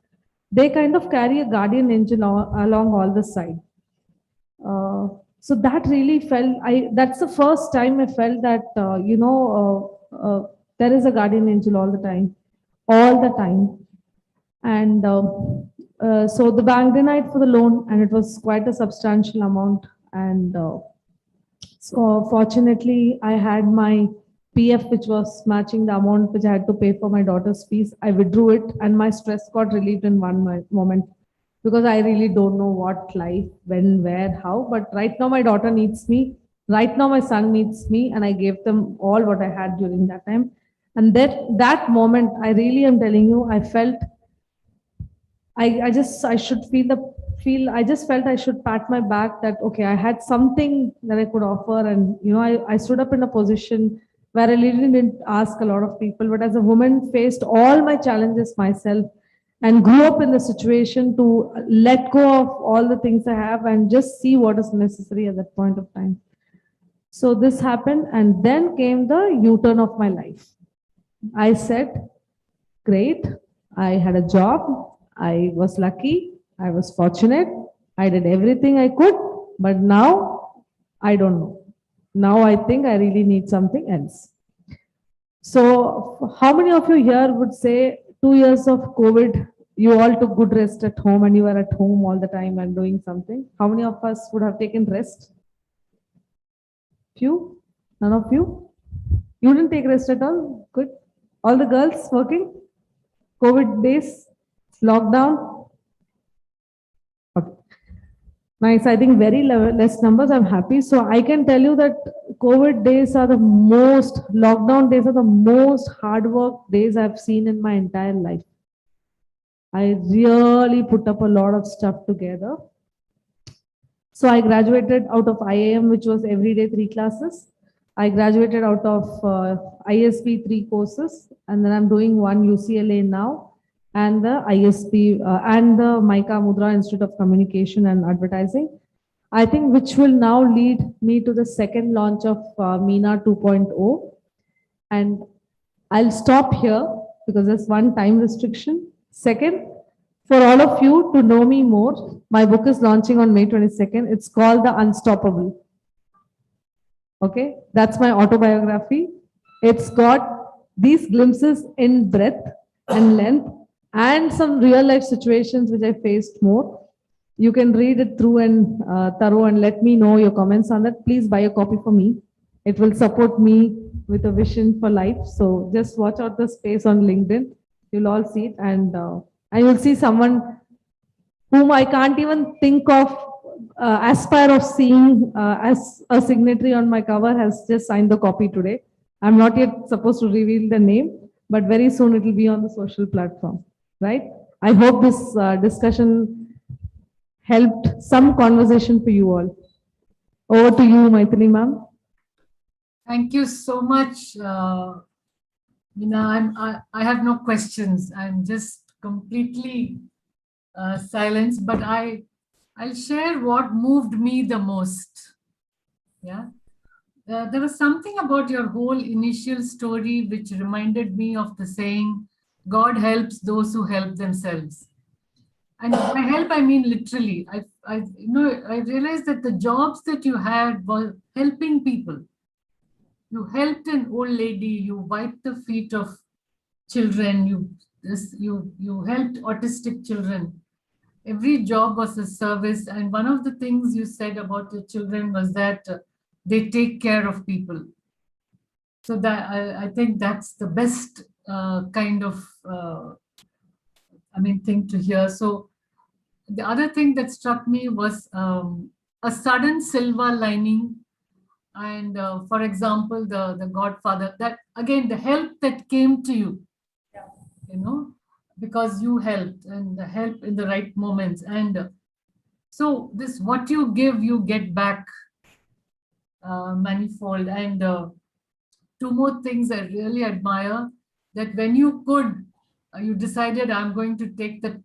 they kind of carry a guardian angel along all the side. So that really felt, that's the first time I felt that, there is a guardian angel all the time. And so the bank denied for the loan, and it was quite a substantial amount. And so fortunately, I had my PF, which was matching the amount which I had to pay for my daughter's fees. I withdrew it, and my stress got relieved in one moment, because I really don't know what life, when, where, how. But right now my daughter needs me. Right now my son needs me, and I gave them all what I had during that time. And that moment, I really am telling you, I felt I just felt I should pat my back that, okay, I had something that I could offer. And, I stood up in a position where I really didn't ask a lot of people, but as a woman, faced all my challenges myself and grew up in the situation to let go of all the things I have and just see what is necessary at that point of time. So this happened, and then came the U-turn of my life. I said, great, I had a job, I was lucky, I was fortunate, I did everything I could, but now I don't know. Now I think I really need something else. So how many of you here would say 2 years of COVID, you all took good rest at home and you were at home all the time and doing something? How many of us would have taken rest? Few? None of you? You didn't take rest at all? Good. All the girls working? COVID days? Lockdown? Okay. Nice. I think very less numbers. I'm happy. So I can tell you that COVID days are lockdown days are the most hard work days I've seen in my entire life. I really put up a lot of stuff together. So I graduated out of IIM, which was everyday 3 classes. I graduated out of ISP 3 courses, and then I'm doing 1 UCLA now, and the ISP and the Maika Mudra Institute of Communication and Advertising. I think which will now lead me to the second launch of Meena 2.0. And I'll stop here because there's one time restriction. Second, for all of you to know me more, my book is launching on May 22nd. It's called The Unstoppable. Okay, that's my autobiography. It's got these glimpses in breadth and length and some real life situations which I faced more. You can read it through and thorough and let me know your comments on that. Please buy a copy for me. It will support me with a vision for life. So just watch out the space on LinkedIn. You'll all see it, and you'll see someone whom I can't even think of, aspire of seeing as a signatory on my cover, has just signed the copy today. I'm not yet supposed to reveal the name, but very soon it will be on the social platform, right? I hope this discussion helped some conversation for you all. Over to you, Mythili ma'am. Thank you so much, Meena. I have no questions. I'm just completely silenced, but I'll share what moved me the most. Yeah. There was something about your whole initial story which reminded me of the saying, God helps those who help themselves. And by help, I mean literally. I realized that the jobs that you had were helping people. You helped an old lady, you wiped the feet of children, you helped autistic children. Every job was a service. And one of the things you said about your children was that they take care of people. So that I think that's the best kind of thing to hear. So the other thing that struck me was a sudden silver lining. And for example, the Godfather, that again, the help that came to you, because you helped, and the help in the right moments. And so this, what you give, you get back manifold. And two more things I really admire, that when you could, you decided, I'm going to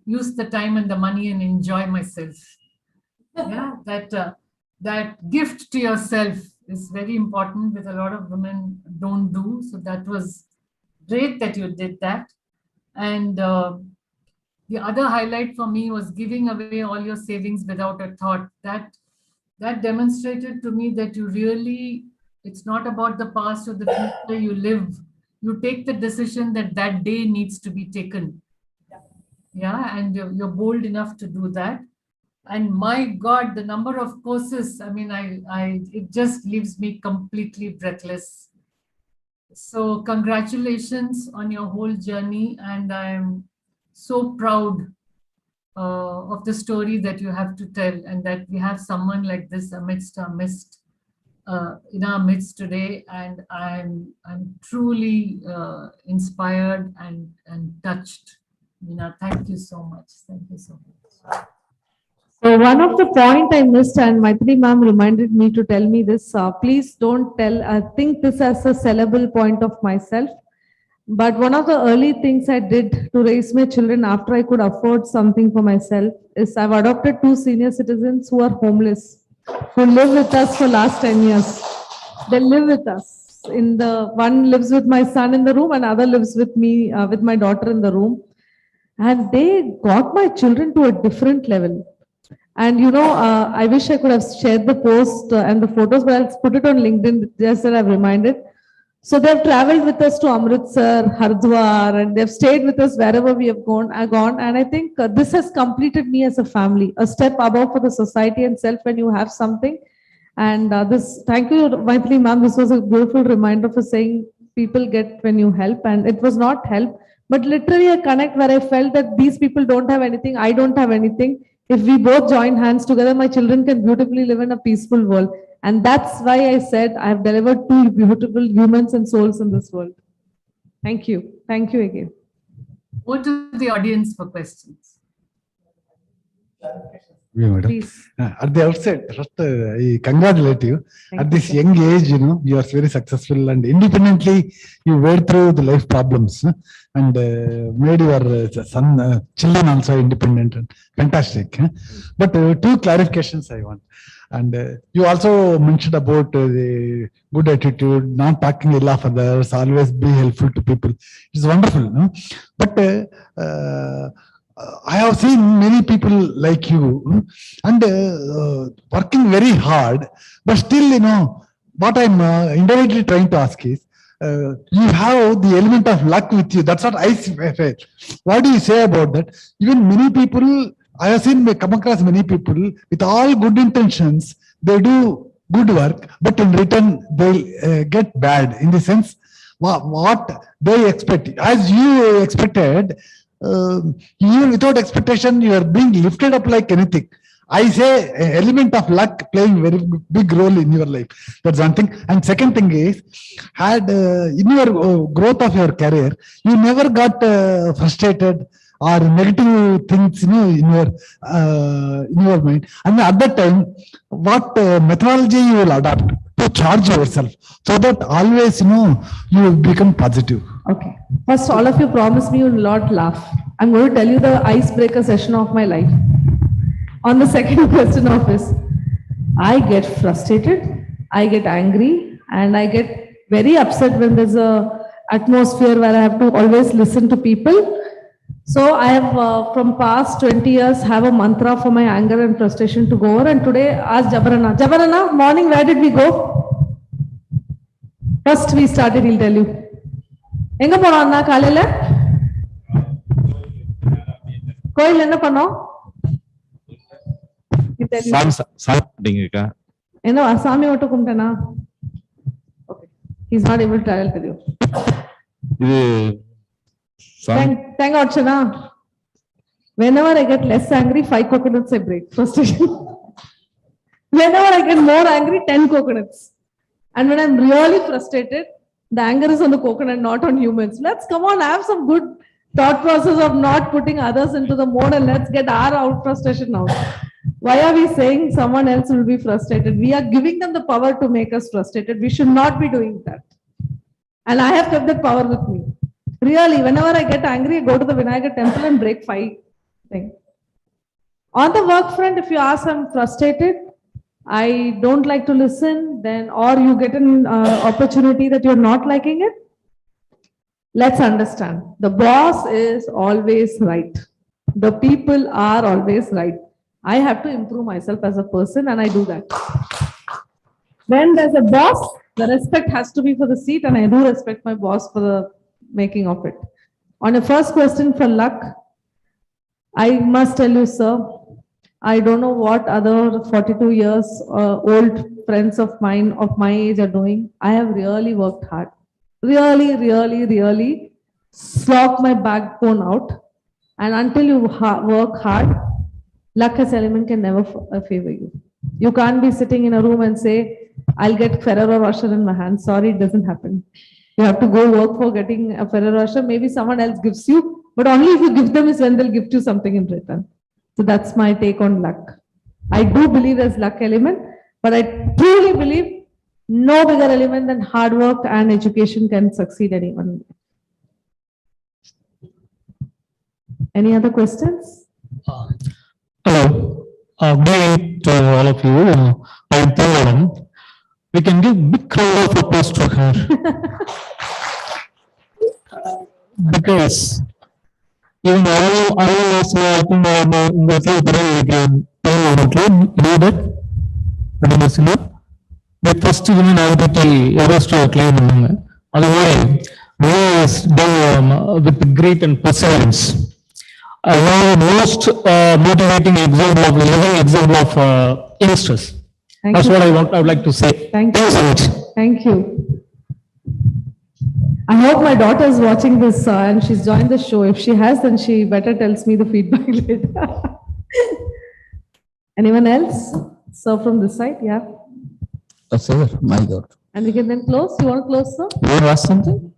use the time and the money and enjoy myself. Yeah, that gift to yourself is very important, which a lot of women don't do. So that was great that you did that. And the other highlight for me was giving away all your savings without a thought. That demonstrated to me that you really, it's not about the past or the future you live. You take the decision that that day needs to be taken. Yeah, and you're bold enough to do that. And my God, the number of courses, it just leaves me completely breathless. So congratulations on your whole journey. And I'm so proud of the story that you have to tell, and that we have someone like this in our midst today. And I'm truly inspired and touched. Meena, thank you so much. Thank you so much. So one of the point I missed, and Mythili ma'am reminded me to tell me this. Please don't think this as a sellable point of myself. But one of the early things I did to raise my children after I could afford something for myself is I've adopted 2 senior citizens who are homeless, who live with us for last 10 years. They live with us. One lives with my son in the room, and other lives with me, with my daughter in the room. And they got my children to a different level. And I wish I could have shared the post and the photos, but I'll put it on LinkedIn just that I've reminded. So they've traveled with us to Amritsar, Haridwar, and they've stayed with us wherever we have gone. And I think this has completed me as a family, a step above for the society and self when you have something. And thank you, Mythili ma'am. This was a beautiful reminder for saying people get when you help. And it was not help, but literally a connect where I felt that these people don't have anything, I don't have anything. If we both join hands together, my children can beautifully live in a peaceful world. And that's why I said I have delivered 2 beautiful humans and souls in this world. Thank you. Thank you again. Go to the audience for questions. Please. At the outset, first, I congratulate you. Thank At you, this sir. young age, you are very successful and independently you went through the life problems and made your son, children also independent and fantastic. But two clarifications I want. And you also mentioned about the good attitude, not talking ill of others, always be helpful to people. It's wonderful, no? But I have seen many people like you and working very hard, but still, what I'm indirectly trying to ask is, you have the element of luck with you. That's what I feel. What do you say about that? Even many people, I have come across many people with all good intentions, they do good work, but in return, they get bad in the sense, what they expect. As you expected, even without expectation, you are being lifted up like anything. I say element of luck playing very big role in your life. That's one thing. And second thing is, had in your growth of your career, you never got frustrated or negative things, in your mind. And at that time, what methodology you will adopt to charge yourself so that always, you will become positive. Okay. First, all of you promise me you will not laugh. I'm going to tell you the icebreaker session of my life. On the second question of this, I get frustrated, I get angry, and I get very upset when there's a atmosphere where I have to always listen to people. So I have, from past 20 years, have a mantra for my anger and frustration to go over. And today, ask Jabarana. Jabarana, morning, where did we go? First, we started, he'll tell you. எங்க போனோம் அண்ணா காலையில கோயில் என்ன பண்ணோம் என்ன சாமி மட்டும் கும்பிட்டேனா he's not able to tell you இது தேங்காய் உடைச்சனா whenever I get less angry 5 coconuts I break frustration whenever I get more angry 10 coconuts and when I'm really frustrated the anger is on the coconut, not on humans. Let's come on, have some good thought process of not putting others into the mode and let's get our frustration out. Why are we saying someone else will be frustrated? We are giving them the power to make us frustrated. We should not be doing that. And I have kept that power with me. Really, whenever I get angry, I go to the Vinayagar temple and break 5 things. On the work front, if you ask, I'm frustrated, I don't like to listen, then, or you get an opportunity that you're not liking it. Let's understand. The boss is always right. The people are always right. I have to improve myself as a person and I do that. When there's a boss, the respect has to be for the seat and I do respect my boss for the making of it. On the first question for luck, I must tell you, sir, I don't know what other 42 years old friends of mine of my age are doing. I have really worked hard. Really slog my backbone out. And until you work hard, luck as element can never favor you. You can't be sitting in a room and say, I'll get Ferrero Rocher in my hand. Sorry, it doesn't happen. You have to go work for getting a Ferrero Rocher. Maybe someone else gives you, but only if you give them is when they'll gift you something in return. So that's my take on luck. I do believe there's luck element, but I truly believe no bigger element than hard work and education can succeed anyone. Any other questions? Hello. Good evening to all of you. I'm Thiruvan. We can give big crowd of applause to her. Because even I was in the the first women ever to claim with grit and perseverance. Most motivating example of living example of youngsters. That's what I would like to say. Thank you so much. Thank you. I hope my daughter is watching this and she's joined the show. If she has, then she better tells me the feedback later. Anyone else? Sir from this side, yeah. Sir, my God. And we can then close. You want to close, sir? You want to ask something?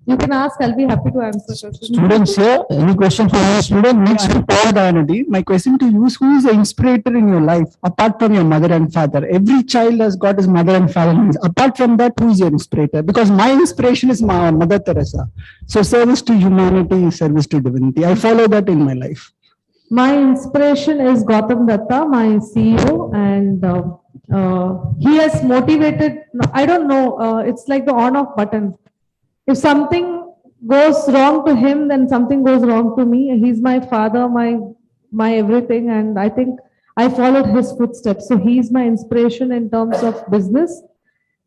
You can ask, I'll be happy to answer. Students here, any question for any student? Next to Paul Dayanadi, my question to you is, who is the inspirator in your life apart from your mother and father? Every child has got his mother and father. Apart from that, who is your inspirator? Because my inspiration is my Mother Teresa. So service to humanity, service to divinity. I follow that in my life. My inspiration is Gautam Datta, my CEO, and he has motivated, I don't know, it's like the on-off button. If something goes wrong to him, then something goes wrong to me. He's my father, my everything, and I think I followed his footsteps. So he's my inspiration in terms of business,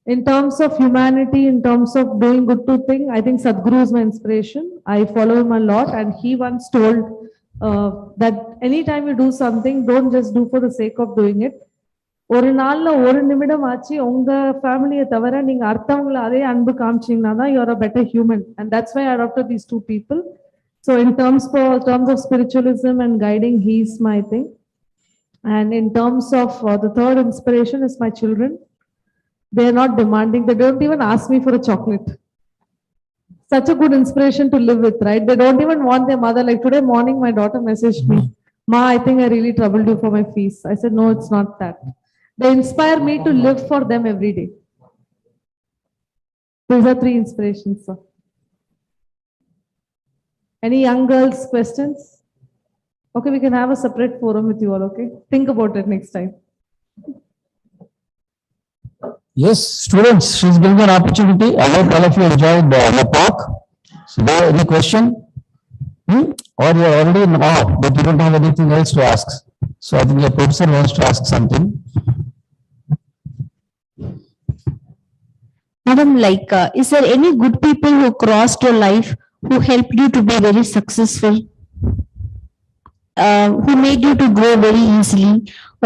in terms of humanity, in terms of doing good to thing. I think Sadhguru is my inspiration. I follow him a lot, and he once told that anytime you do something, don't just do for the sake of doing it. ஒரு நாள்ல ஒரு நிமிடம் ஆச்சு உங்க ஃபேமிலியை தவிர நீங்க அடுத்தவங்களை அதே அன்பு காமிச்சீங்கன்னா தான் you are a better human, and that's why I adopted these two people. So in terms of spiritualism and guiding, he's my thing. And in terms of the third inspiration is my children. They are not demanding, they don't even ask me for a chocolate. Such a good inspiration to live with, right? They don't even want their mother. Like today morning my daughter messaged me, Ma, I think I really troubled you for my fees. I said, no, it's not that. They inspire me to live for them every day. These are three inspirations, sir. Any young girls questions? Okay, we can have a separate forum with you all, okay? Think about it next time. Yes, students, she's giving an opportunity. I hope all of you enjoyed the talk. So, any question? Or you're already in awe, but you don't have anything else to ask. So I think your professor wants to ask something. Madam, like, is there any good people who crossed your life, who helped you to be very successful, who made you to grow very easily,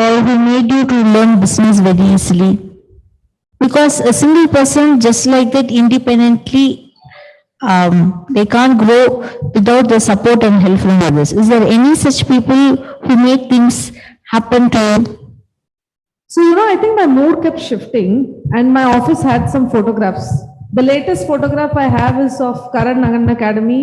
or who made you to learn business very easily? Because a single person, just like that, independently, they can't grow without the support and help from others. Is there any such people who make things happen to you? So, I think my mood kept shifting and my office had some photographs. The latest photograph I have is of Karan Nagan Academy,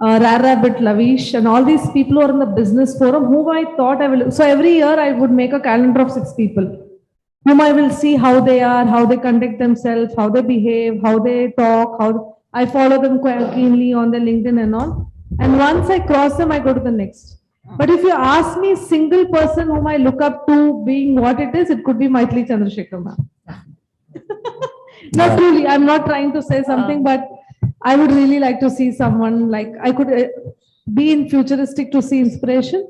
Rare Rabbit, Lavish, and all these people who are in the business forum whom I thought I will. So every year I would make a calendar of 6 people whom I will see how they are, how they conduct themselves, how they behave, how they talk, how I follow them quite keenly on their LinkedIn and all. And once I cross them, I go to the next. But if you ask me, single person whom I look up to being what it is, it could be Mythili Chandrasekar ma'am. Not really, I'm not trying to say something, but I would really like to see someone like I could be in futuristic to see inspiration.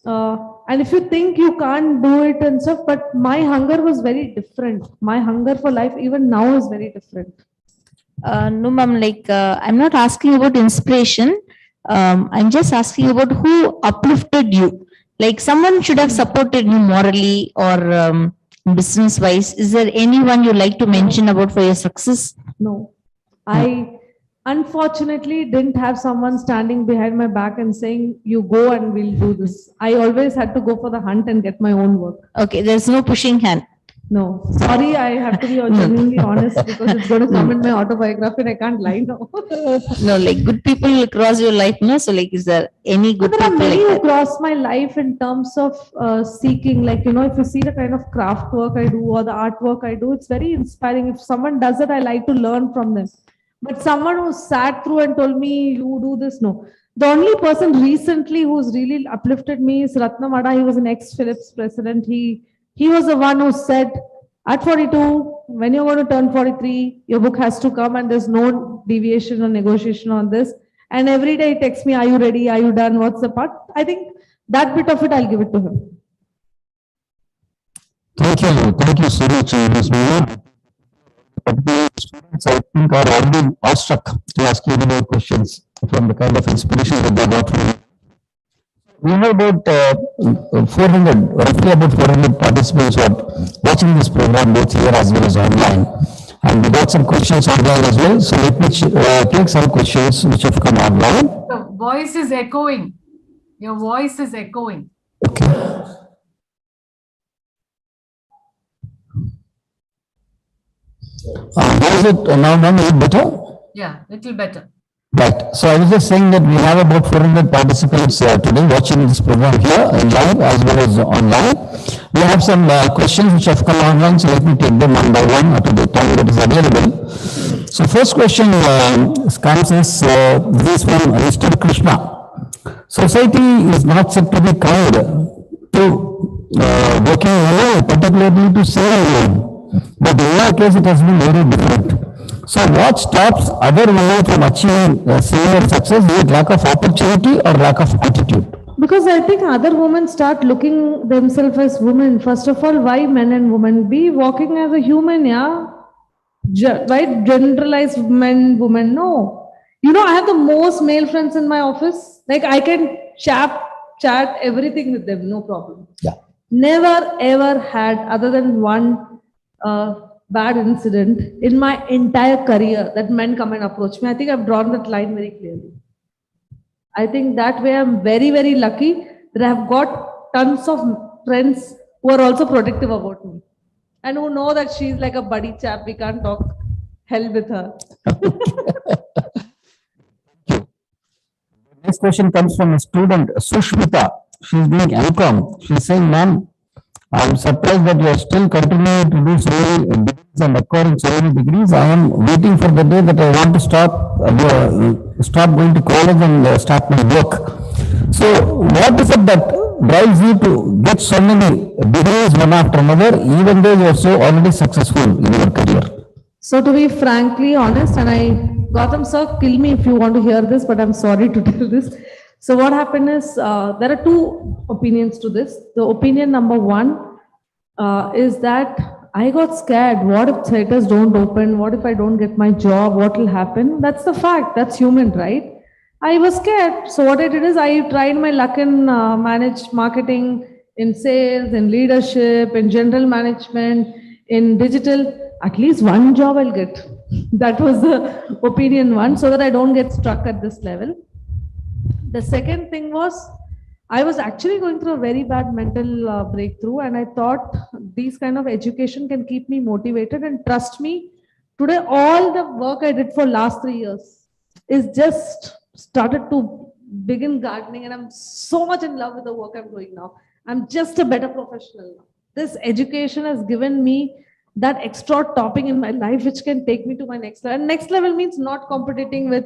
And if you think you can't do it and stuff, but my hunger was very different. My hunger for life even now is very different. No, ma'am, like, I'm not asking about inspiration. I'm just asking about who uplifted you. Like someone should have supported you morally or business wise. Is there anyone you like to mention about for your success? No, I unfortunately didn't have someone standing behind my back and saying, you go and we'll do this. I always had to go for the hunt and get my own work. Okay, there's no pushing hand. No, sorry, I have to be genuinely honest because it's going to come in my autobiography and I can't lie now. No, like good people cross your life, no? So like, is there any good There are people many like who that? cross my life in terms of seeking, like, if you see the kind of craft work I do or the artwork I do, it's very inspiring. If someone does it, I like to learn from them. But someone who sat through and told me, you do this, no. The only person recently who's really uplifted me is Ratnamada. He was an ex-Philips president. He was the one who said, at 42, when you're going to turn 43, your book has to come and there's no deviation or negotiation on this. And every day he texts me, are you ready? Are you done? What's the part? I think that bit of it, I'll give it to him. Thank you so much, Ms. Meena. Students, I think, are already awestruck to ask you any more questions from the kind of inspiration that they got from you. We have about 400, roughly about 400 participants who are watching this program both here as well as online. And we got some questions online as well. So let me take some questions which have come online. The voice is echoing. Your voice is echoing. Okay. How is it now? Is it better? Yeah, little better. Right. So I was just saying that we have about 400 participants today watching this program here in live as well as online. We have some questions which have come online, so let me take them one by one up to the time that is available. So first question comes as this from Mr. Krishna. Society is not said to be kind to working women, particularly to single women, but in our case it has been very different. So what stops other women from achieving similar success? Is it lack of opportunity or lack of attitude? Because I think other women start looking themselves as women. First of all, why men and women? Be walking as a human, yeah? Why generalize men, women? No. You know, I have the most male friends in my office. Like I can chat everything with them, no problem. Yeah. Never ever had, other than one bad incident in my entire career, that men come and approach me. I think I've drawn that line very clearly. I think that way I'm very, very lucky that I've got tons of friends who are also protective about me and who know that she's like a buddy chap. We can't talk hell with her. Next question comes from a student, Sushmita. She's doing MCOM. She's saying, ma'am, I'm surprised that you are still continuing to do so many degrees and acquiring so many degrees. I am waiting for the day that I want to stop going to college and start my work. So what is it that drives you to get so many degrees one after another, even though you are so already successful in your career? So to be frankly honest, and Gautam sir, kill me if you want to hear this, but I'm sorry to tell this. So what happened is, there are two opinions to this. The opinion number one is that I got scared. What if theaters don't open? What if I don't get my job? What will happen? That's the fact. That's human, right? I was scared. So what I did is I tried my luck in managed marketing, in sales, in leadership, in general management, in digital. At least one job I'll get. That was the opinion one, so that I don't get stuck at this level. The second thing was, I was actually going through a very bad mental breakthrough, and I thought these kind of education can keep me motivated. And trust me, today all the work I did for last 3 years is just started to begin gardening, and I'm so much in love with the work I'm doing now. I'm just a better professional now. This education has given me that extra topping in my life, which can take me to my next level. And next level means not competing with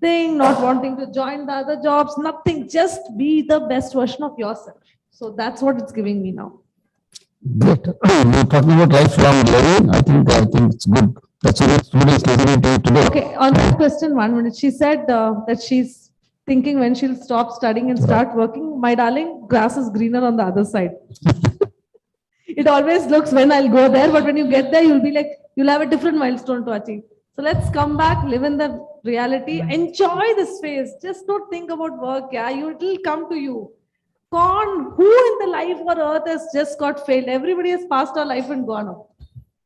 thing, not wanting to join the other jobs, nothing, just be the best version of yourself. So that's what it's giving me now. Great. You're talking about lifelong learning. I think it's good. That's what students listening to today. Okay, on that question, 1 minute. She said that she's thinking when she'll stop studying and start working. My darling, grass is greener on the other side. It always looks when I'll go there, but when you get there, you'll be like, you'll have a different milestone to achieve. So let's come back, live in the reality, enjoy this phase. Just don't think about work. Yeah, it will come to you. Who in the life or earth has just got failed? Everybody has passed our life and gone up.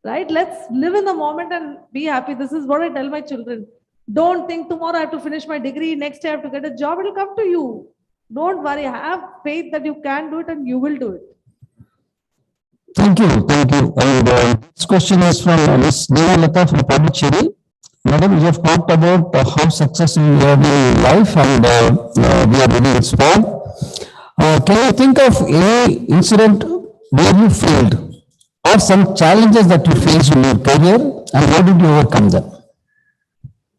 Right? Let's live in the moment and be happy. This is what I tell my children. Don't think tomorrow I have to finish my degree, next day I have to get a job. It will come to you. Don't worry. Have faith that you can do it and you will do it. Thank you. Thank you. And this question is from Ms Meena Chabria from Pondicherry. Madam, you have talked about how successful you have been in life, and we are really inspired. Can you think of any incident where you failed or some challenges that you faced in your career, and how did you overcome them?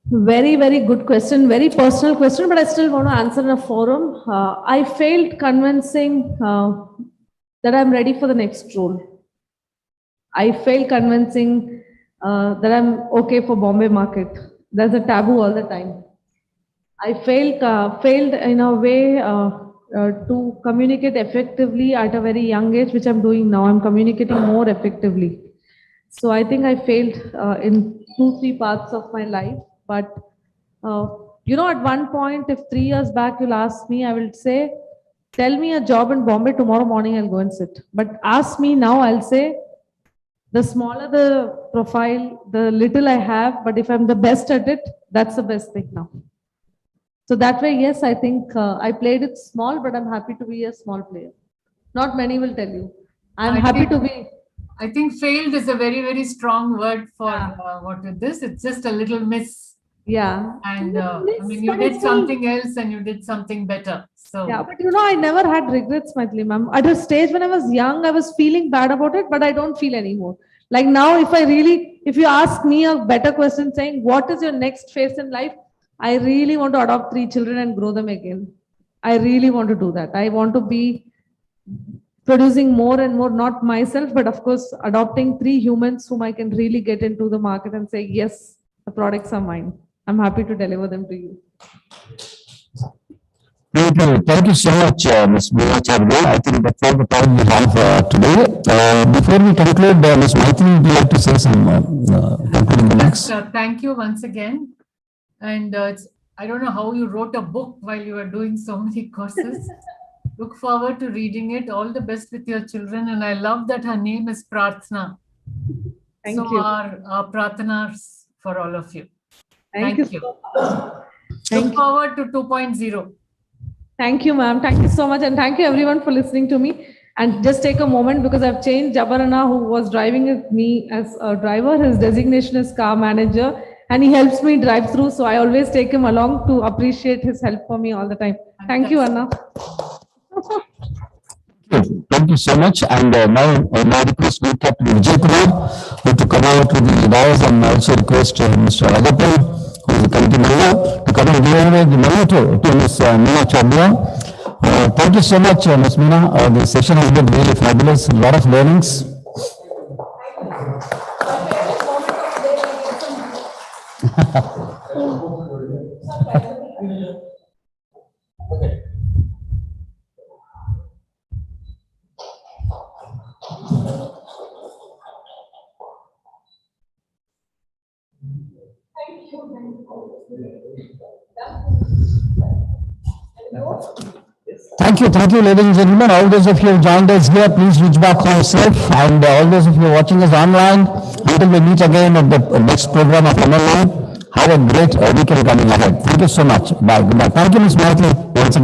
Very, very good question. Very personal question, but I still want to answer in a forum. I failed convincing that I'm ready for the next role. I failed convincing that I'm okay for Bombay market. There's a taboo all the time. I failed in a way to communicate effectively at a very young age, which I'm doing now. I'm communicating more effectively. So I think I failed in 2-3 parts of my life. But at one point, if 3 years back you'll ask me, I will say, tell me a job in Bombay, tomorrow morning I'll go and sit. But ask me now, I'll say, the smaller the profile, the little I have, but if I'm the best at it, that's the best thing now. So that way, yes, I think I played it small, but I'm happy to be a small player. Not many will tell you. I'm happy to be. I think failed is a very, very strong word for what is this. It's just a little Yeah. And I mean, But you did it's something else and you did something better. So Yeah, but I never had regrets, Mythili ma'am. At a stage when I was young, I was feeling bad about it, but I don't feel anymore. Like now, if you ask me a better question saying, what is your next phase in life? I really want to adopt 3 children and grow them again. I really want to do that. I want to be producing more and more, not myself, but of course, adopting 3 humans whom I can really get into the market and say, yes, the products are mine. I'm happy to deliver them to you. Thank you so much, Ms. Meena Chabria. I think that's all the time we have today. Before we conclude, Ms. Mythili, would you like to say some concluding remarks? thank you once again. And I don't know how you wrote a book while you were doing so many courses. Look forward to reading it. All the best with your children. And I love that her name is Prarthana. Thank so you. Our Prarthanas for all of you. Thank you. Look forward to 2.0. Thank you, ma'am. Thank you so much. And thank you everyone for listening to me. And just take a moment because I've changed. Jabarana, who was driving with me as a driver, his designation is car manager. And he helps me drive through. So I always take him along to appreciate his help for me all the time. Thank you, Anna. Thank you so much. And now my request to Captain Vijay Kumar to come out to the dais, and also request Mr. Agapan, who is the committee member, to come and give away the money to Ms. Meena Chabria. Thank you so much, Ms. Meena. The session has been really fabulous. A lot of learnings. Thank you, ladies and gentlemen. All those of you who joined us here, please reach back to yourself. And all those of you watching us online, until we meet again at the next program of MLA, have a great weekend coming ahead. Thank you so much. Bye. Goodbye. Thank you, Ms. Mythili, once again.